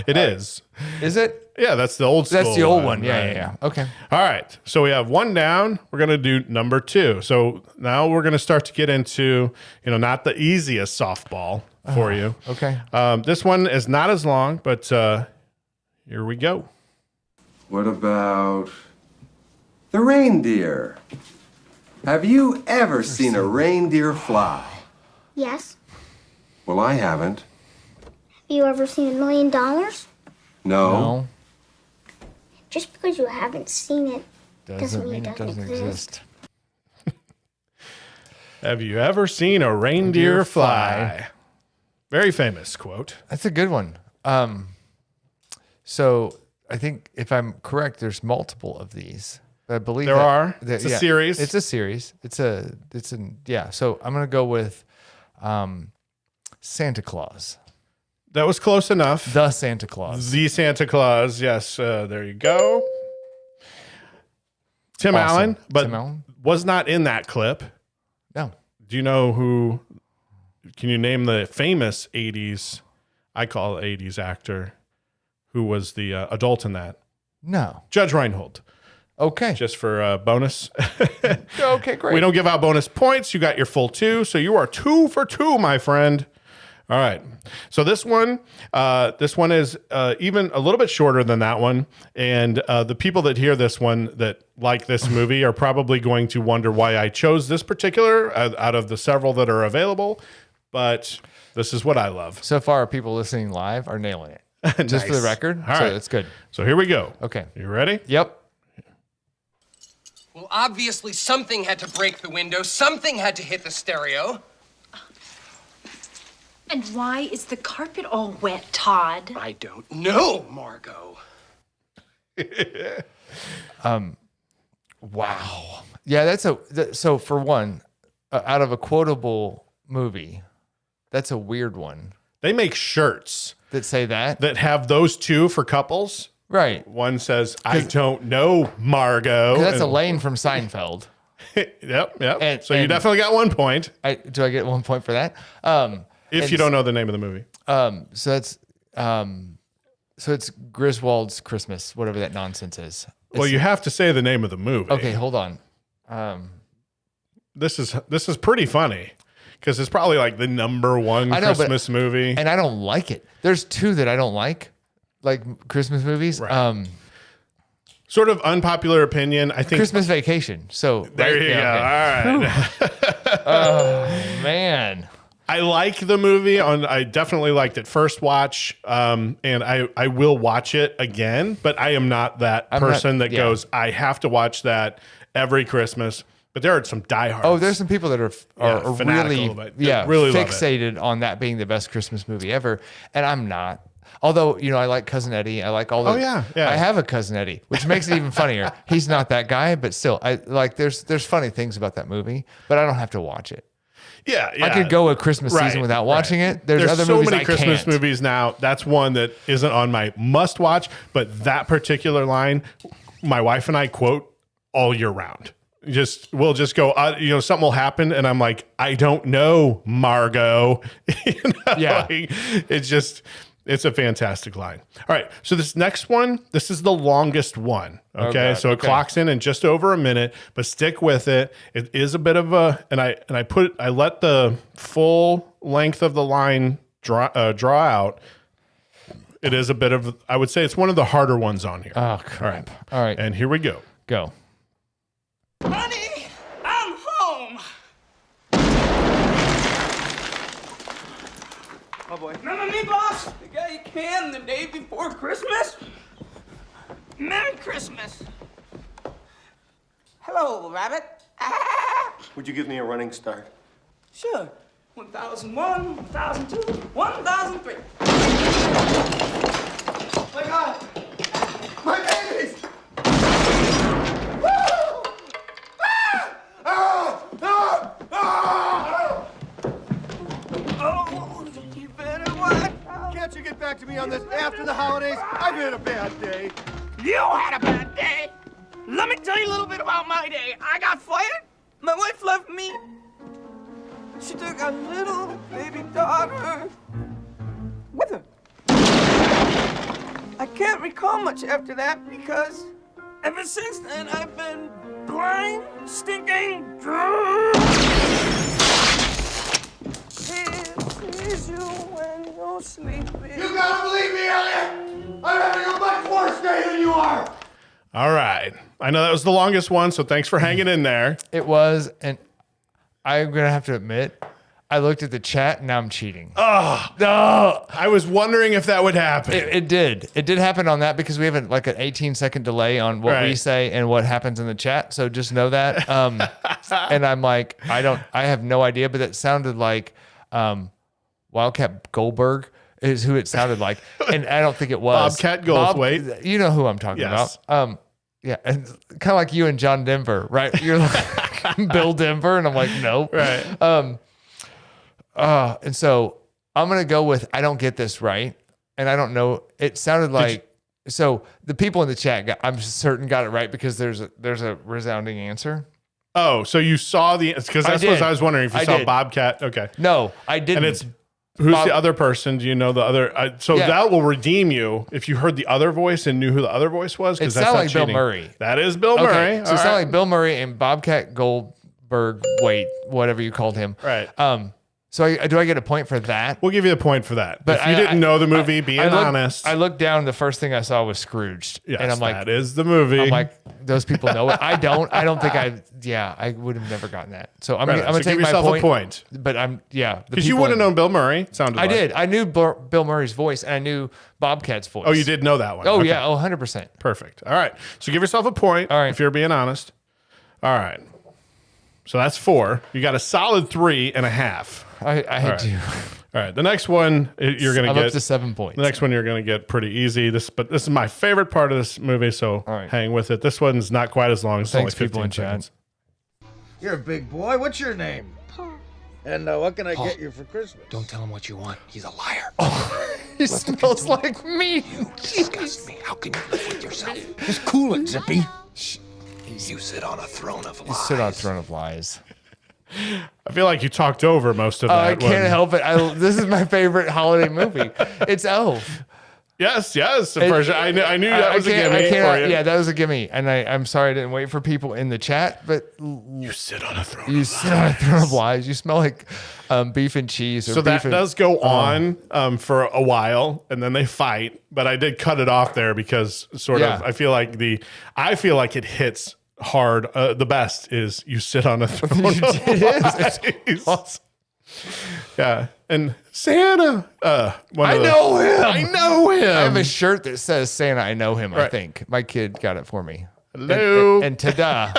It is. is it? Yeah, that's the old school. That's the old one. right? Yeah. Okay. All right. So we have 1 down. We're going to do number 2. So now we're going to start to get into, not the easiest softball for you. Okay. This one is not as long, but here we go. What about the reindeer? Have you ever seen a reindeer fly? Yes. Well, I haven't. Have you ever seen $1 million? No. Just because you haven't seen it Doesn't mean it doesn't exist. Have you ever seen a reindeer fly? Very famous quote. That's a good one. So I think if I'm correct, there's multiple of these. I believe There are. that- It's a series. It's a series. Yeah. So I'm gonna go with Santa Claus. That was close enough. The Santa Claus. The Santa Claus. Yes, there you go. Tim Awesome. Allen, but Tim Allen? was not in that clip. No. Do you know who? Can you name the famous 80s, I call it 80s actor, who was the adult in that? No. Judge Reinhold. Okay. Just for bonus. Okay, great. We don't give out bonus points. You got your full 2, so you are 2 for 2, my friend. All right. So this one is even a little bit shorter than that one. And the people that hear this one that like this movie are probably going to wonder why I chose this particular out of the several that are available. But this is what I love. So far, people listening live are nailing it. Just for the Nice. record. All So right. that's good. So here we go. Okay. You ready? Yep. Well, obviously something had to break the window. Something had to hit the stereo. And why is the carpet all wet, Todd? I don't know, Margot. Wow. Yeah, so for one, out of a quotable movie, that's a weird one They make shirts that say that. that have those two for couples. Right. One says, I don't know, Margot. 'Cause that's And- Elaine from Seinfeld. Yep. And- So you and- definitely got 1 point Do I get 1 point for that? if you don't know the name of the movie. So that's so it's Griswold's Christmas, whatever that nonsense is. Well, you have to say the name of the movie. Okay, hold on. This is pretty funny because it's probably like the number one I know, but- Christmas movie. And I don't like it. There's two that I don't like Christmas movies. Right. Sort of unpopular opinion. I think Christmas Vacation. So there right? you Yeah, go. okay. All right. Oh man. I like the movie. I definitely liked it first watch, and I will watch it again. But I am not that person that goes, I have to watch that every Christmas. But there are some diehards. Oh, there's some people that are fanatical really, about it. really love it. fixated on that being the best Christmas movie ever, and I'm not. Although, I like Cousin Eddie. I like all the. Oh, yeah. I have a Cousin Eddie, which makes it even funnier. He's not that guy, but still, I like. There's funny things about that movie, but I don't have to watch it. Yeah. I could go a Christmas season without watching it. There's other so movies many I Christmas can't. movies now. That's one that isn't on my must watch, but that particular line, my wife and I quote all year round. We'll just go, something will happen, and I'm like, I don't know, Margot. Yeah. It's a fantastic line. All right, so this next one, this is the longest one. Okay, God, so it okay. clocks in just over a minute, but stick with it. It is a bit of a, and I let the full length of the line draw out. It is a bit of, I would say it's one of the harder ones on here. Oh crap! All right, And here we go. go. Honey, I'm home. Oh boy. Remember me, boss? The guy you canned the day before Christmas? Merry Christmas. Hello, Rabbit. Ah! Would you give me a running start? Sure. 1001, 1002, 1003. My God! My babies! Oh, you better watch out. Can't you get back to me on this after the holidays? I've had a bad day. You had a bad day. Let me tell you a little bit about my day. I got fired. My wife left me. She took a little baby daughter with her. I can't recall much after that because ever since then I've been blind, stinking drunk. Here's you when you're sleeping. You gotta believe me, Elliot! I'm having a much worse day than you are! All right. I know that was the longest one, so thanks for hanging in there. It was, and I'm going to have to admit, I looked at the chat and now I'm cheating. Oh, no. I was wondering if that would happen. It did. It did happen on that because we have an 18-second delay on what we say and what happens in the chat. So just know that. And I'm like, I have no idea, but it sounded like Wildcat Goldberg is who it sounded like. And I don't think it was. Bobcat Goldthwait. You know who I'm talking about. Yeah. And kind of like you and John Denver, right? You're like Bill Denver. And I'm like, no. Right. And so I'm going to go with, I don't get this right. And I don't know. It sounded like, so the people in the chat, I'm certain got it right because there's a resounding answer. Oh, so you saw because that's what I was wondering if you saw Bobcat. Okay. No, I didn't. And it's, who's the other person? Do you know the other? That will redeem you if you heard the other voice and knew who the other voice was. It sounded like Bill Murray. That is Bill Murray. So it sounded like Bill Murray and Bobcat Goldberg, whatever you called him. Right. So do I get a point for that? We'll give you a point for that. But if you didn't know the movie, being honest. I looked down, the first thing I saw was Scrooged. Yes, and I'm like, that is the movie. I'm like, those people know it. I don't think I would have never gotten that. So I'm going to take give yourself my point. But because you would have known Bill Murray. I did. I knew Bill Murray's voice and I knew Bobcat's voice. Oh, you did know that one. Oh, yeah. 100%. Perfect. All right. So give yourself a point. All right. If you're being honest. All right. So that's 4. You got a solid 3.5. I do. All right. The next one you're going to get up to 7 points. The next one you're going to get pretty easy. But this is my favorite part of this movie, so hang with it. This one's not quite as long. It's only 15 seconds. You're a big boy. What's your name? Paul. And what can I get you for Christmas? Don't tell him what you want. He's a liar. He smells like me. You disgust me. How can you live with yourself? Just cool it, Zippy. You sit on a throne of lies. You sit on a throne of lies. I feel like you talked over most of that. I can't help it. This is my favorite holiday movie. It's Elf. Yes. I knew that was a gimme for you. Yeah, that was a gimme. And I'm sorry I didn't wait for people in the chat, but you sit on a throne. You sit on a throne of lies. You smell like beef and cheese. So that does go on for a while, and then they fight. But I did cut it off there because I feel like it hits hard. The best is you sit on a throne. It is. Awesome. Yeah, and Santa. I know him. I have a shirt that says Santa. I know him. Right. I think my kid got it for me. Hello. And ta-da.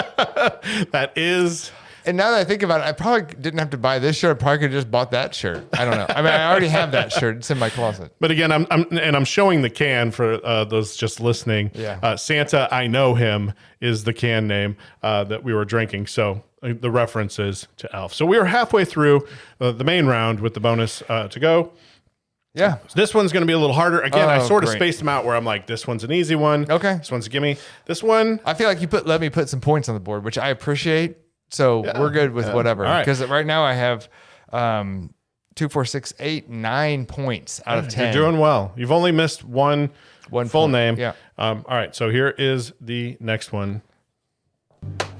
That is. And now that I think about it, I probably didn't have to buy this shirt. I probably could have just bought that shirt. I don't know. I mean, I already have that shirt. It's in my closet. But again, I'm showing the can for those just listening. Yeah. Santa, I know him is the can name that we were drinking. So the reference is to Elf. So we are halfway through the main round with the bonus to go. Yeah. So this one's going to be a little harder. Again, I sort of spaced them out where I'm like, this one's an easy one. Okay. This one's a gimme. This one. I feel like you let me put some points on the board, which I appreciate. So we're good with whatever. Because right now I have 2, 4, 6, 8, 9 points out of 10. You're doing well. You've only missed one full name. Yeah. All right. So here is the next one.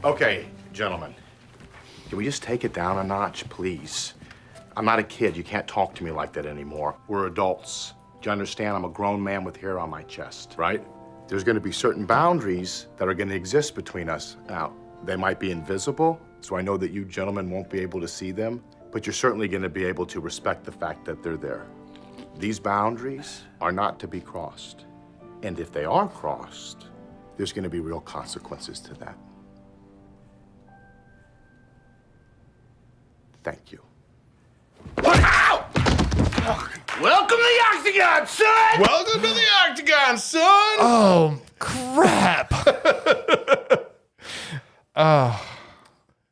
Okay, gentlemen. Can we just take it down a notch, please? I'm not a kid. You can't talk to me like that anymore. We're adults. Do you understand? I'm a grown man with hair on my chest, right? There's going to be certain boundaries that are going to exist between us. Now, they might be invisible, so I know that you gentlemen won't be able to see them, but you're certainly going to be able to respect the fact that they're there. These boundaries are not to be crossed. And if they are crossed, there's going to be real consequences to that. Thank you. Welcome to the Octagon, son! Welcome to the Octagon, son! Oh, crap.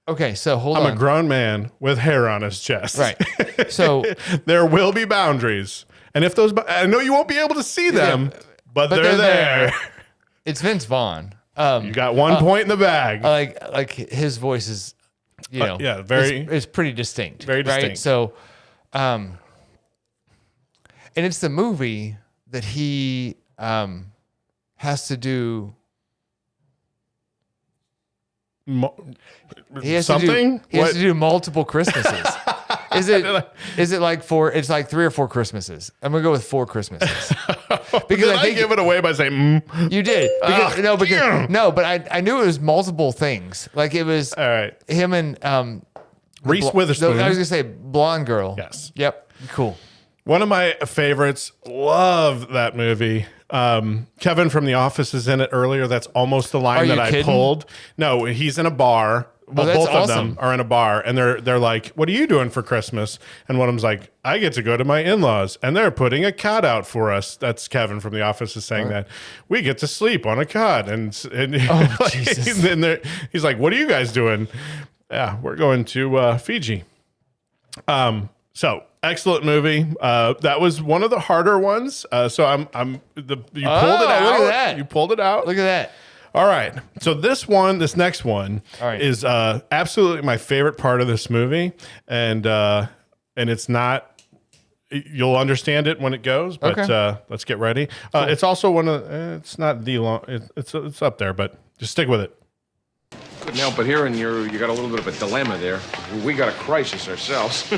Okay, so hold on. I'm a grown man with hair on his chest. Right. So there will be boundaries. And if those, I know you won't be able to see them, but they're there. It's Vince Vaughn. You got 1 point in the bag. Like his voice is, it's pretty distinct. Very distinct. Right? So, and it's the movie that he has to do. He has something. He has to do multiple Christmases. Is it like 4? It's like 3 or 4 Christmases. I'm gonna go with 4 Christmases. Did I give it away by saying you did. But I knew it was multiple things. Like it was all right. Him and Reese Witherspoon. I was gonna say blonde girl. Yes. Yep. Cool. One of my favorites. Love that movie. Kevin from The Office is in it earlier. That's almost the line that I pulled. No, he's in a bar. Well, both of them are in a bar, and they're like, "What are you doing for Christmas?" And one of them's like, "I get to go to my in-laws, and they're putting a cot out for us." That's Kevin from The Office is saying that we get to sleep on a cot, and Jesus. and he's like, "What are you guys doing?" Yeah, we're going to Fiji. So excellent movie. That was one of the harder ones. So you pulled it out. Look at that. You pulled it out. Look at that. All right. So this next one is absolutely my favorite part of this movie. And it's not, you'll understand it when it goes, but let's get ready. Cool. It's also one of, it's not the long, it's up there, but just stick with it. Couldn't help but hearing you got a little bit of a dilemma there. We got a crisis ourselves.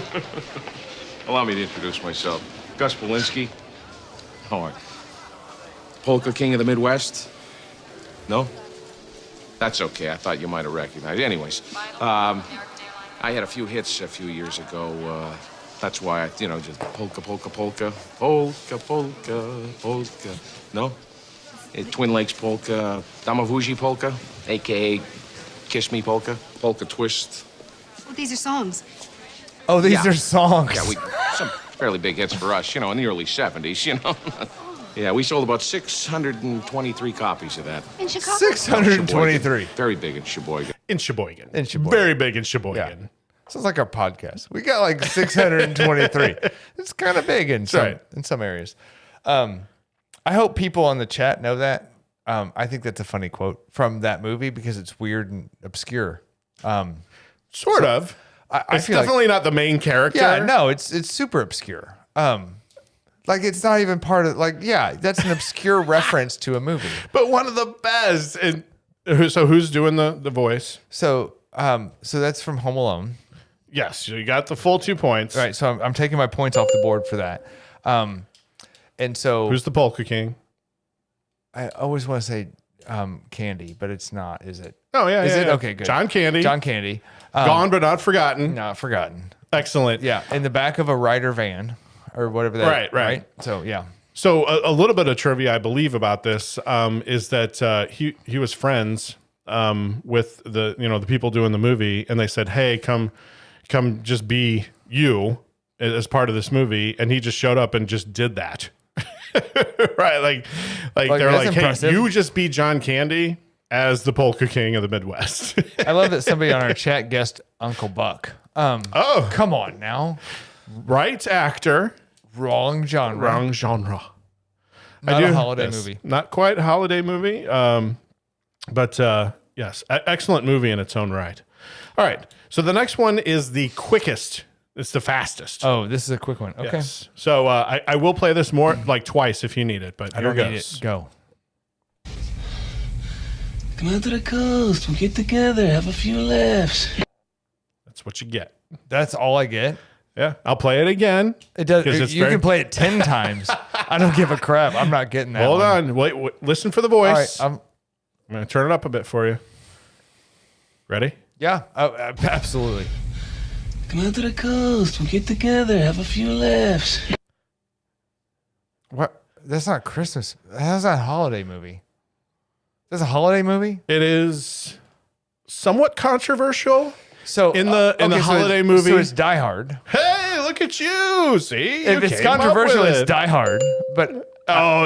Allow me to introduce myself. Gus Polinski. How are you? Polka King of the Midwest? No? That's okay. I thought you might have recognized it. Anyways, I had a few hits a few years ago. That's why just polka, polka, polka, polka, polka, polka. No? Twin Lakes Polka, Damavuji Polka, a.k.a. Kiss Me Polka, Polka Twist. Well, these are songs. Oh, these are songs. Yeah, some fairly big hits for us, in the early 70s, Yeah, we sold about 623 copies of that. In Chicago? 623. Very big in Sheboygan. In Sheboygan. Very big in Sheboygan. Yeah. Sounds like our podcast. We got like 623. It's kind of big in some areas. I hope people on the chat know that. I think that's a funny quote from that movie because it's weird and obscure. Sort of. It's definitely not the main character. Yeah, no, it's super obscure. Like it's not even part of that's an obscure reference to a movie. But one of the best. And so who's doing the voice? So that's from Home Alone. Yes, you got the full 2 points. All right, so I'm taking my points off the board for that. And so who's the Polka King? I always want to say Candy, but it's not, is it? Oh, yeah. Is it? Yeah. Okay, good. John Candy. Gone but not forgotten. Not forgotten. Excellent. Yeah, in the back of a Ryder van or whatever that. Right. So, yeah. So a little bit of trivia, I believe, about this is that he was friends with the people doing the movie, and they said, "Hey, come just be you as part of this movie," and he just showed up and just did that. Right, like they're like, impressive. "Hey, you just be John Candy as the Polka King of the Midwest." I love that somebody on our chat guessed Uncle Buck. Come on now, right actor, wrong genre. Not a holiday movie. Not quite a holiday movie, but yes, excellent movie in its own right. All right, so the next one is the quickest. It's the fastest. Oh, this is a quick one. Okay. Yes. So I will play this more like twice if you need it, but I don't need it. Go. Come out to the coast. We'll get together. Have a few laughs. That's what you get. That's all I get. Yeah. I'll play it again. It does. You can play it 10 times. I don't give a crap. I'm not getting that. Hold on. Wait. Listen for the voice. All right, I'm going to turn it up a bit for you. Ready? Yeah. Absolutely. Come out to the coast. We'll get together. Have a few laughs. What? That's not Christmas. That's not a holiday movie. That's a holiday movie? It is somewhat controversial. So in the holiday movie. So it's Die Hard. Hey, look at you. See? If it's controversial, it's Die Hard. But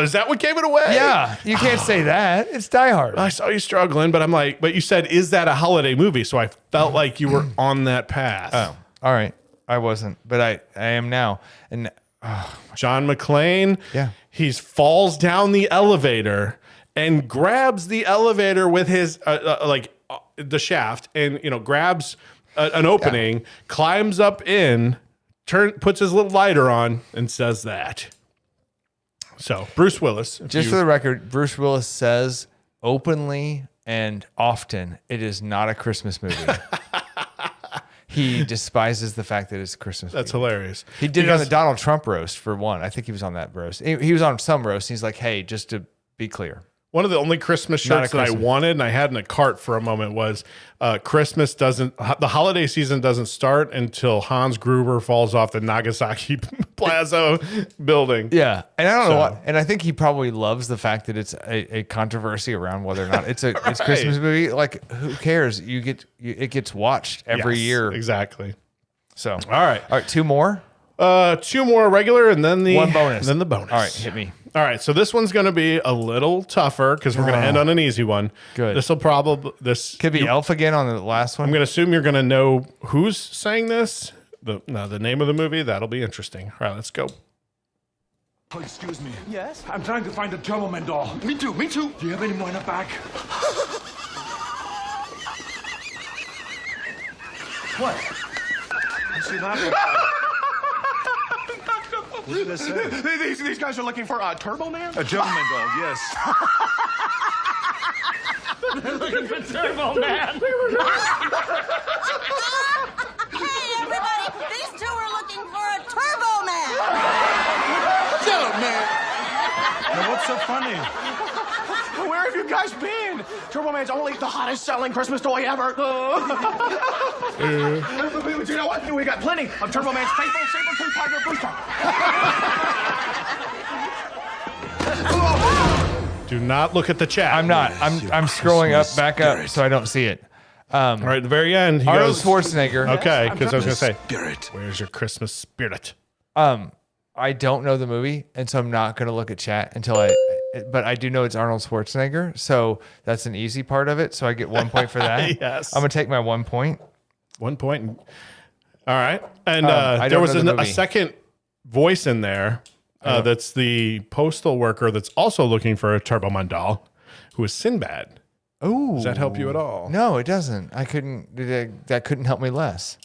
is that what gave it away? Yeah. You can't say that. It's Die Hard. I saw you struggling, but I'm like, but you said, is that a holiday movie? So I felt like you were on that path. Oh, all right. I wasn't, but I am now. And John McClane. Yeah. He falls down the elevator and grabs the elevator with his the shaft, and grabs an opening, climbs up in, puts his little lighter on, and says that. So Bruce Willis. Just for the record, Bruce Willis says openly and often it is not a Christmas movie. He despises the fact that it's Christmas. That's movie. hilarious. He did it on the Donald Trump roast for one. I think he was on that roast. He was on some roast. He's like, hey, just to be clear. One of the only Christmas shirts that I wanted and I had in a cart for a moment was the holiday season doesn't start until Hans Gruber falls off the Nagasaki Plaza building. Yeah. And I don't know what, and I think he probably loves the fact that it's a controversy around whether or not it's a it's Christmas movie. Like, who cares? It gets watched every year. Exactly. So, all right. 2 more. 2 more regular and then the one bonus. And then the bonus. All right, hit me. All right, so this one's going to be a little tougher because we're going to end on an easy one. Good. This will probably could be Elf again on the last one. I'm going to assume you're going to know who's saying this. The name of the movie. That'll be interesting. All right, let's go. Oh, excuse me. Yes? I'm trying to find the Turbo Man doll. Me too, me too. Do you have any more in the back? What? I see that one. What did I say? These guys are looking for a Turbo Man? A Turbo Man doll, yes. They're looking for Turbo Man. Hey, everybody! These two are looking for a Turbo Man! Turbo Man! Now, what's so funny? Where have you guys been? Turbo Man's only the hottest selling Christmas toy ever. You know what? We got plenty of Turbo Man's faithful saber-tooth tiger booster. Do not look at the chat. I'm not. I'm scrolling back up so I don't see it. Right at the very end, he Arnold goes, Schwarzenegger. Okay, because I was going to say, Spirit. where's your Christmas spirit? I don't know the movie, and so I'm not going to look at chat but I do know it's Arnold Schwarzenegger, so that's an easy part of it. So I get 1 point for that. Yes. I'm going to take my 1 point. 1 point. All right. And I there don't was know the a movie. second voice in there that's the postal worker that's also looking for a Turbo Man doll, who is Sinbad. Oh, does that help you at all? No, it doesn't. That couldn't help me less.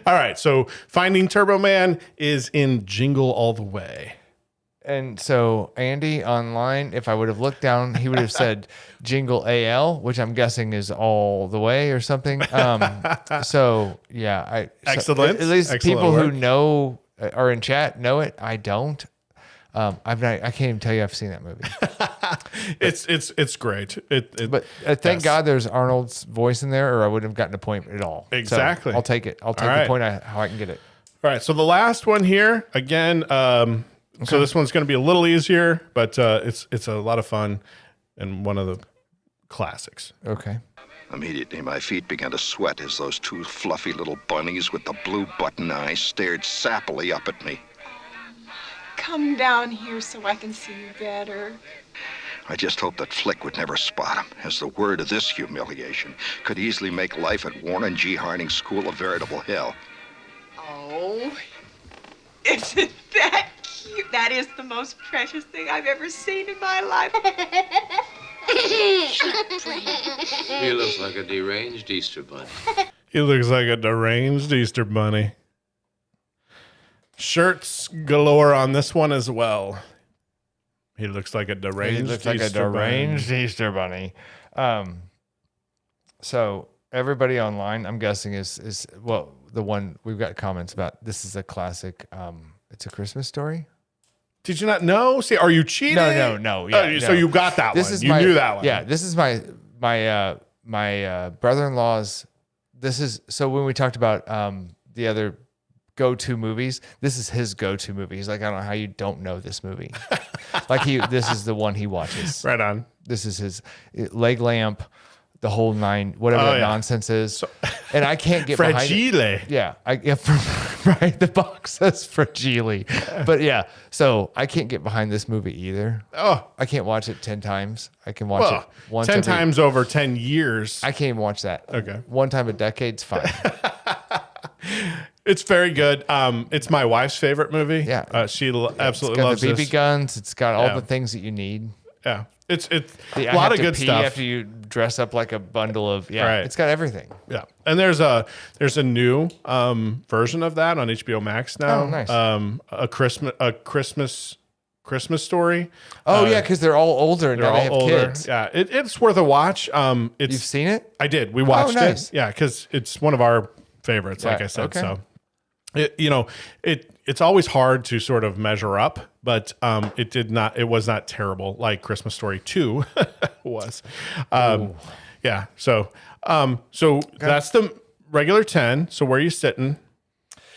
All right. So Finding Turbo Man is in Jingle All the Way. And so Andy online, if I would have looked down, he would have said Jingle AL, which I'm guessing is all the way or something. So yeah, Excellent. At least Excellent people work. who know are in chat know it. I don't. I can't even tell you I've seen that movie. It's great. But thank God there's Arnold's voice in there, or I wouldn't have gotten a point at all. Exactly. So I'll take it. I'll take the point how I can get it. All right. So the last one here again. So this one's going to be a little easier, but it's a lot of fun and one of the classics. Okay. Immediately, my feet began to sweat as those 2 fluffy little bunnies with the blue button eyes stared sappily up at me. Come down here so I can see you better. I just hoped that Flick would never spot him, as the word of this humiliation could easily make life at Warren G. Harding School a veritable hell. Oh, isn't that cute? That is the most precious thing I've ever seen in my life. He looks like a deranged Easter bunny. He looks like a deranged Easter bunny. Shirts galore on this one as well. He looks like a deranged Easter bunny. So everybody online, I'm guessing is well, the one we've got comments about. This is a classic. It's a Christmas Story. Did you not know? See, are you cheating? No. Yeah, So you got that one. You knew that one. Yeah, this is my brother-in-law's. This is so when we talked about the other go-to movies, this is his go-to movie. He's like, I don't know how you don't know this movie. This is the one he watches. Right on. This is his Leg Lamp, the whole 9, whatever that nonsense is. And I can't get behind it. Yeah. Right. The box says Fragile. But yeah, so I can't get behind this movie either. Oh. I can't watch it 10 times. I can watch it once 10 times over 10 years. I can't even watch that. Okay. One time a decade's fine. It's very good. It's my wife's favorite movie. Yeah. She absolutely It's loves got the BB this. guns. It's got all the things that you need. Yeah. It's a I lot have of to good pee stuff. after you dress up like a bundle of Right. It's got everything. Yeah. And there's a new version of that on HBO Max now. Oh, nice. A Christmas Story. Oh yeah, because they're all older and now they have kids. Yeah, it's worth a watch. You've seen it? I did. We watched nice. it. Yeah, because it's one of our favorites, like I said. Okay. So, it's always hard to sort of measure up, but it was not terrible like Christmas Story 2 was. Yeah. So that's the regular 10. So where are you sitting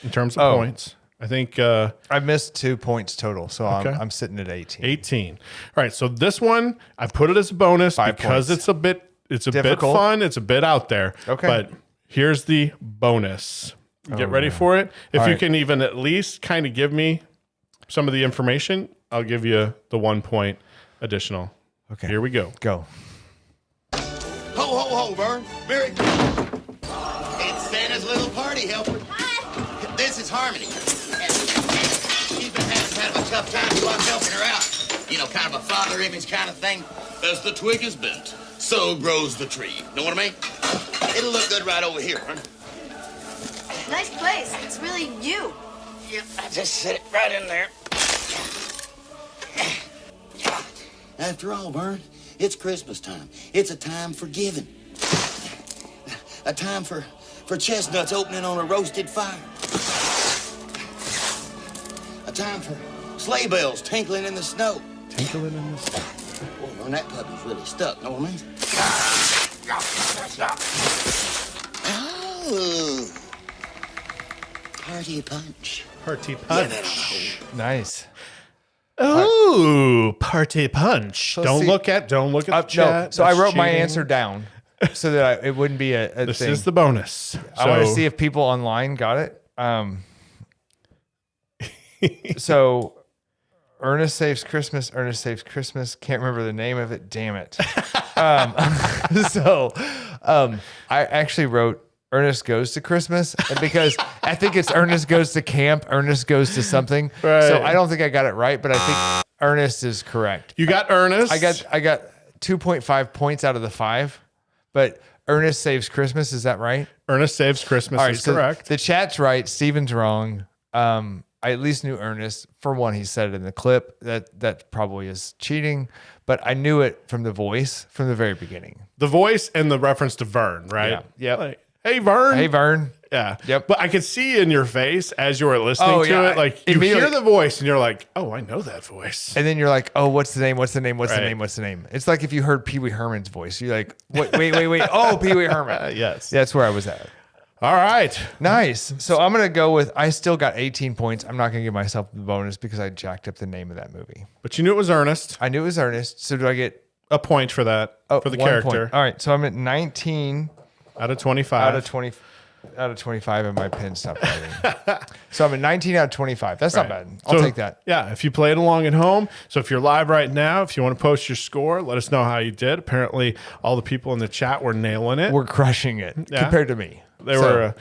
in terms of points? I think I missed 2 points total, so Okay. I'm sitting at 18. 18. All right. So this one, I put it as a bonus 5 because points. it's a bit Difficult. fun. It's a bit out there. Okay. But here's the bonus. Get ready for it. If All you right. can even at least kind of give me some of the information, I'll give you the 1 point additional. Okay. Here we go. Go. Ho, ho, ho, Vern. Merry. It's Santa's little party helper. Hi. This is Harmony. She's been having a tough time, so I'm helping her out. You know, kind of a father image kind of thing. As the twig is bent, so grows the tree. Know what I mean? It'll look good right over here, huh? Nice place. It's really you. Yep, I just set it right in there. After all, Vern, it's Christmas time. It's a time for giving. A time for chestnuts opening on a roasted fire. A time for sleigh bells tinkling in the snow. Tinkling in the snow. Boy, Vern, that puppy's really stuck. Know what I mean? Oh. Party punch. Party Yeah, that ought to hold. Nice. Ooh, party punch. So Don't see- look at the chat. No, so I That's wrote my cheating. answer down so that it wouldn't be a This thing. is the bonus. I want to So- see if people online got it. So Ernest Saves Christmas. Ernest Saves Christmas. Can't remember the name of it. Damn it. I actually wrote Ernest Goes to Christmas because I think it's Ernest Goes to Camp. Ernest Goes to something. Right. So I don't think I got it right, but I think Ernest is correct. You got Ernest. I got 2.5 points out of the 5, but Ernest Saves Christmas. Is that right? Ernest Saves Christmas All right, is so correct. The chat's right. Steven's wrong. I at least knew Ernest. For one, he said it in the clip. That probably is cheating, but I knew it from the voice from the very beginning. The voice and the reference to Vern, right? Yeah. Yep. Like, hey, Vern. Hey, Vern. Yeah. Yep. But I could see in your face as you were listening to it, like you Immediately- hear the voice and you're like, oh, I know that voice. And then you're like, oh, what's the name? What's the name? What's the Right. name? What's the name? It's like if you heard Pee Wee Herman's voice. You're like, wait. Oh, Pee Wee Herman. Yes. That's where I was at. All right. Nice. So I'm going to go with, I still got 18 points. I'm not going to give myself the bonus because I jacked up the name of that movie. But you knew it was Ernest. I knew it was Ernest. So do I get a point for that, for the 1 character? point. All right. So I'm at 19 out of 25. Out of 25 and my pen stopped writing. So I'm at 19 out of 25. That's not Right. bad. I'll So, take that. Yeah, if you played along at home. So if you're live right now, if you want to post your score, let us know how you did. Apparently, all the people in the chat were nailing it. We're crushing it compared to me. They were.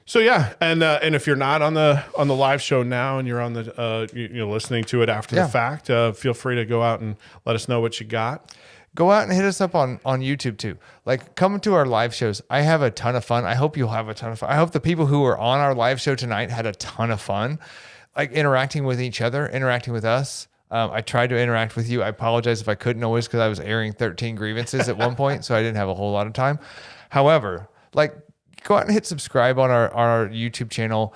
So yeah, and if you're not on the live show now and you're on the you're listening to it after Yeah. the fact, feel free to go out and let us know what you got. Go out and hit us up on YouTube too. Like, come to our live shows. I have a ton of fun. I hope you'll have a ton of fun. I hope the people who were on our live show tonight had a ton of fun, like interacting with each other, interacting with us. I tried to interact with you. I apologize if I couldn't always because I was airing 13 grievances at one point, so I didn't have a whole lot of time. However, like, go out and hit subscribe on our YouTube channel.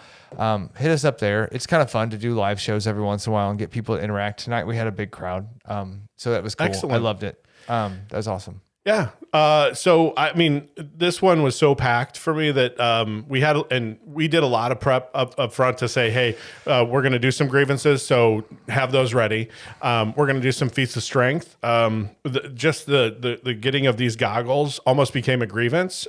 Hit us up there. It's kind of fun to do live shows every once in a while and get people to interact. Tonight we had a big crowd, so that was cool. Excellent. I loved it. That was awesome. Yeah. So I mean, this one was so packed for me that we did a lot of prep up front to say, hey, we're going to do some grievances, so have those ready. We're going to do some feats of strength. The getting of these goggles almost became a grievance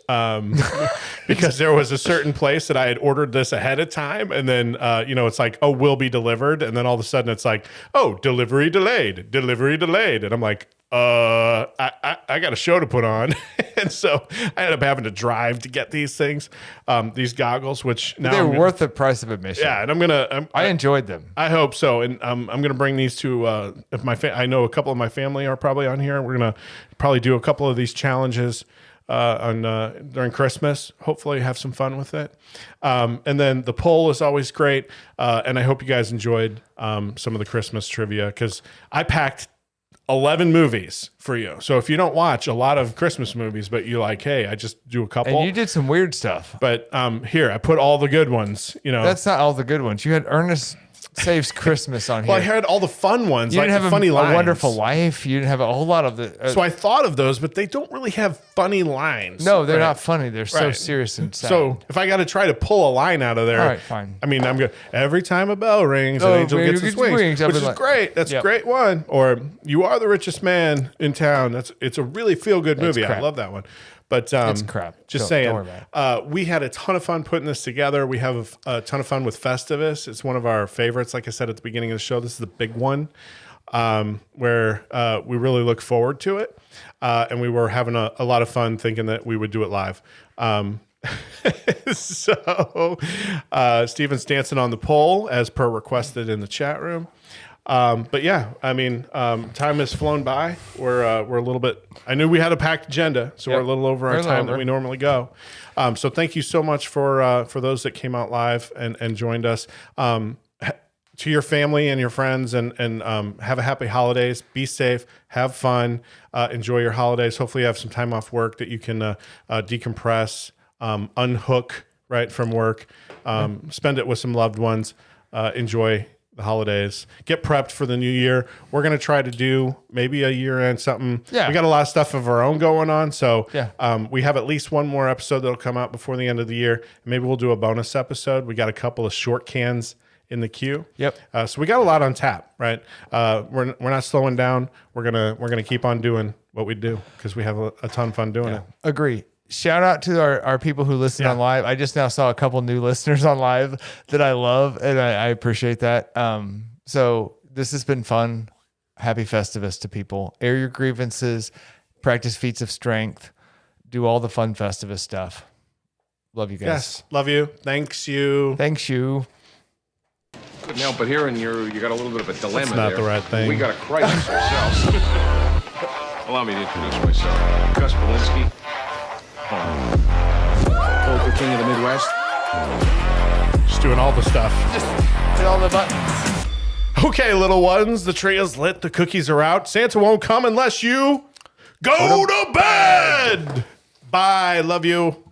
because there was a certain place that I had ordered this ahead of time, and then it's like, oh, will be delivered, and then all of a sudden it's like, oh, delivery delayed, and I'm like, I got a show to put on. And so I ended up having to drive to get these things, these goggles, which now They're worth the price of admission. Yeah. And I enjoyed them. I hope so. And I'm going to bring these to, if I know a couple of my family are probably on here. We're going to probably do a couple of these challenges during Christmas. Hopefully have some fun with it. And then the poll is always great. And I hope you guys enjoyed some of the Christmas trivia because I packed 11 movies for you. So if you don't watch a lot of Christmas movies, but you like, hey, I just do a couple. And you did some weird stuff. But here, I put all the good ones. You know, that's not all the good ones. You had Ernest Saves Christmas on here. Well, I heard all the fun ones, You like didn't the have funny a lines. Wonderful Life. You didn't have a whole lot of the. So I thought of those, but they don't really have funny lines. No, they're Right. not funny. They're so Right. serious and sad. So if I got to try to pull a line out of there, All right, fine. I mean, I'm good. Every time a bell rings, an Oh, angel gets his wings, I've which been is like- great. That's a great one. Or you are the richest man in town. It's a really feel good That's movie. I crap. love that one. But It's crap. Just Don't saying, worry about we had a ton of fun putting this together. We have a ton of fun with Festivus. It's one of our favorites. Like I said at the beginning of the show, this is the big one where we really look forward to it. And we were having a lot of fun thinking that we would do it live. So Steven's dancing on the pole as per requested in the chat room. But yeah, I mean, time has flown by. We're a little bit. I knew we had a packed agenda, so we're a little over our time that we normally go. So thank you so much for those that came out live and joined us. To your family and your friends, and have a happy holidays. Be safe. Have fun. Enjoy your holidays. Hopefully, you have some time off work that you can decompress, unhook right from work. Spend it with some loved ones. Enjoy the holidays. Get prepped for the new year. We're going to try to do maybe a year-end something. Yeah. We got a lot of stuff of our own going on. So Yeah. we have at least one more episode that'll come out before the end of the year. Maybe we'll do a bonus episode. We got a couple of short cans in the queue. Yep. So we got a lot on tap, right? We're not slowing down. We're gonna keep on doing what we do because we have a ton of fun doing it. Agree. Shout out to our people who listen on live. I just now saw a couple new listeners on live that I love, and I appreciate that. So this has been fun. Happy Festivus to people. Air your grievances, practice feats of strength, do all the fun Festivus stuff. Love you guys. Yes, love you. Thanks you. Thanks you. Couldn't help but hearing you got a little bit of a dilemma That's not there. the right thing. We got a crisis ourselves. Allow me to introduce myself. Gus Polinski. Polka King of the Midwest. Just doing all the stuff. Just hit all the buttons. Okay, little ones, the tree is lit, the cookies are out. Santa won't come unless you go to bed. Bye. Love you.